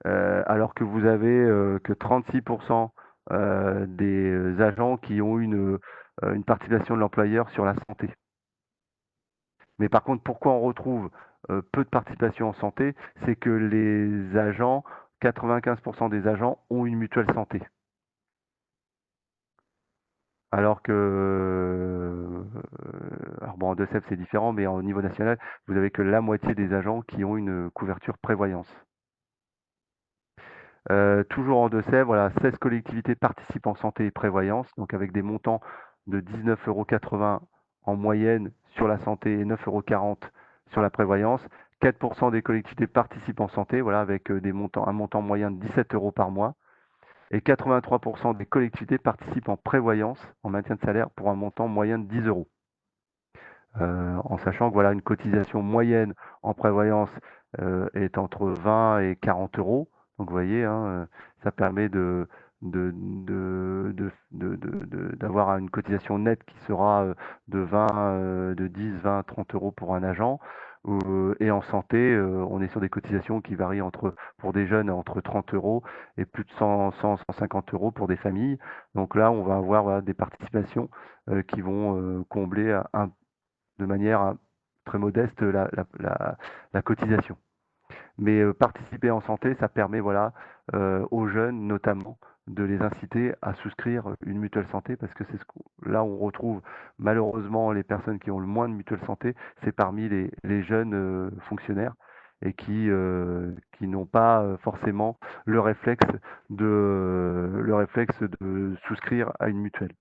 Alors que vous avez que 36% des agents qui ont une participation de l'employeur sur la santé. Mais par contre, pourquoi on retrouve peu de participation en santé? C'est que les agents, 95% des agents ont une mutuelle santé. Alors que, alors bon, en Deux-Sèvres c'est différent, mais au niveau national, vous avez que la moitié des agents qui ont une couverture prévoyance. Toujours en Deux-Sèvres, voilà, 16 collectivités participent en santé et prévoyance, donc avec des montants de 19,80 € en moyenne sur la santé et 9,40 € sur la prévoyance. 4% des collectivités participent en santé, voilà, avec un montant moyen de 17 € par mois. Et 83% des collectivités participent en prévoyance, en maintien de salaire, pour un montant moyen de 10 €. En sachant que voilà, une cotisation moyenne en prévoyance est entre 20 et 40 €. Donc vous voyez, hein, ça permet d'avoir une cotisation nette qui sera de 10, 20, 30 € pour un agent. Et en santé, on est sur des cotisations qui varient pour des jeunes entre 30 € et plus de 150 € pour des familles. Donc là, on va avoir voilà, des participations qui vont combler de manière très modeste la cotisation. Mais participer en santé, ça permet voilà, aux jeunes notamment de les inciter à souscrire une mutuelle santé parce que là on retrouve malheureusement les personnes qui ont le moins de mutuelle santé, c'est parmi les jeunes fonctionnaires et qui n'ont pas forcément le réflexe de souscrire à une mutuelle.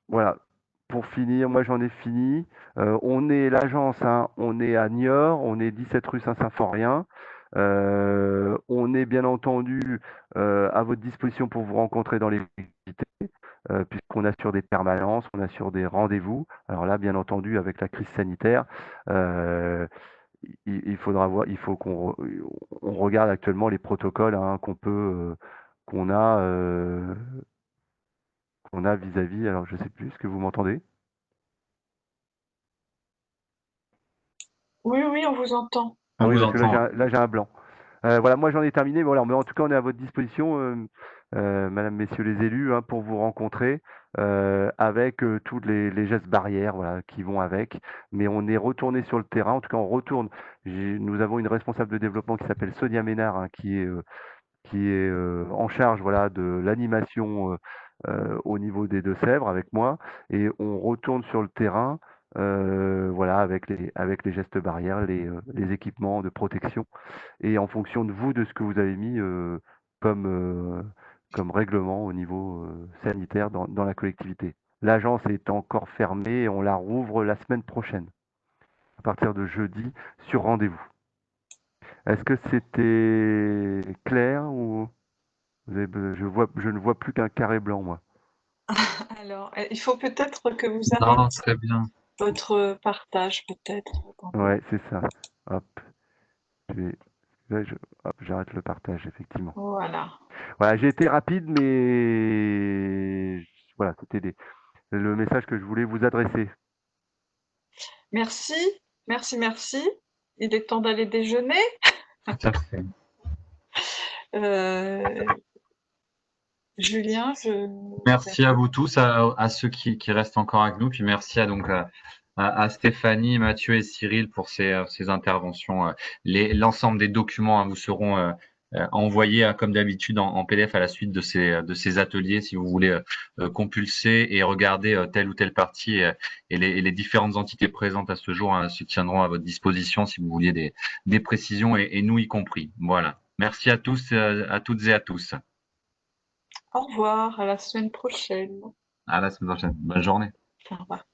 Voilà. Pour finir, moi j'en ai fini. On est l'agence, hein, on est à Niort, on est 17 rue Saint-Symphorien. On est bien entendu à votre disposition pour vous rencontrer dans les activités, puisqu'on assure des permanences, on assure des rendez-vous. Alors là, bien entendu, avec la crise sanitaire, il faut qu'on regarde actuellement les protocoles hein, qu'on a vis-à-vis. Alors je sais plus, est-ce que vous m'entendez? Oui, oui, on vous entend. Ah On oui, vous parce que entend. là j'ai un blanc. Voilà, moi j'en ai terminé, mais voilà, mais en tout cas on est à votre disposition, madame, messieurs les élus, hein, pour vous rencontrer avec tous les gestes barrières voilà, qui vont avec. Mais on est retourné sur le terrain, en tout cas on retourne. Nous avons une responsable de développement qui s'appelle Sonia Ménard, hein, qui est en charge voilà, de l'animation au niveau des Deux-Sèvres avec moi. Et on retourne sur le terrain voilà, avec les gestes barrières, les équipements de protection. Et en fonction de vous, de ce que vous avez mis comme règlement au niveau sanitaire dans la collectivité. L'agence est encore fermée et on la rouvre la semaine prochaine, à partir de jeudi, sur rendez-vous. Est-ce que c'était clair ou je ne vois plus qu'un carré blanc, moi. Alors, il faut peut-être que vous Non, arrêtiez très bien. votre partage, peut-être. Attendez. Ouais, c'est ça. Hop, je vais- là, hop, j'arrête le partage, effectivement. Voilà. Voilà, j'ai été rapide, mais voilà, c'était le message que je voulais vous adresser. Merci, merci, merci. Il est temps d'aller déjeuner. Tout à fait. Julien, Merci à vous tous, à ceux qui restent encore avec nous. Puis merci à Stéphanie, Mathieu et Cyril pour ces interventions. L'ensemble des documents hein, vous seront envoyés comme d'habitude en PDF à la suite de ces ateliers si vous voulez compulser et regarder telle ou telle partie et les différentes entités présentes à ce jour hein, se tiendront à votre disposition si vous vouliez des précisions et nous y compris. Voilà. Merci à tous, à toutes et à tous. au revoir, à la semaine prochaine. À la semaine prochaine. Bonne journée. Au revoir.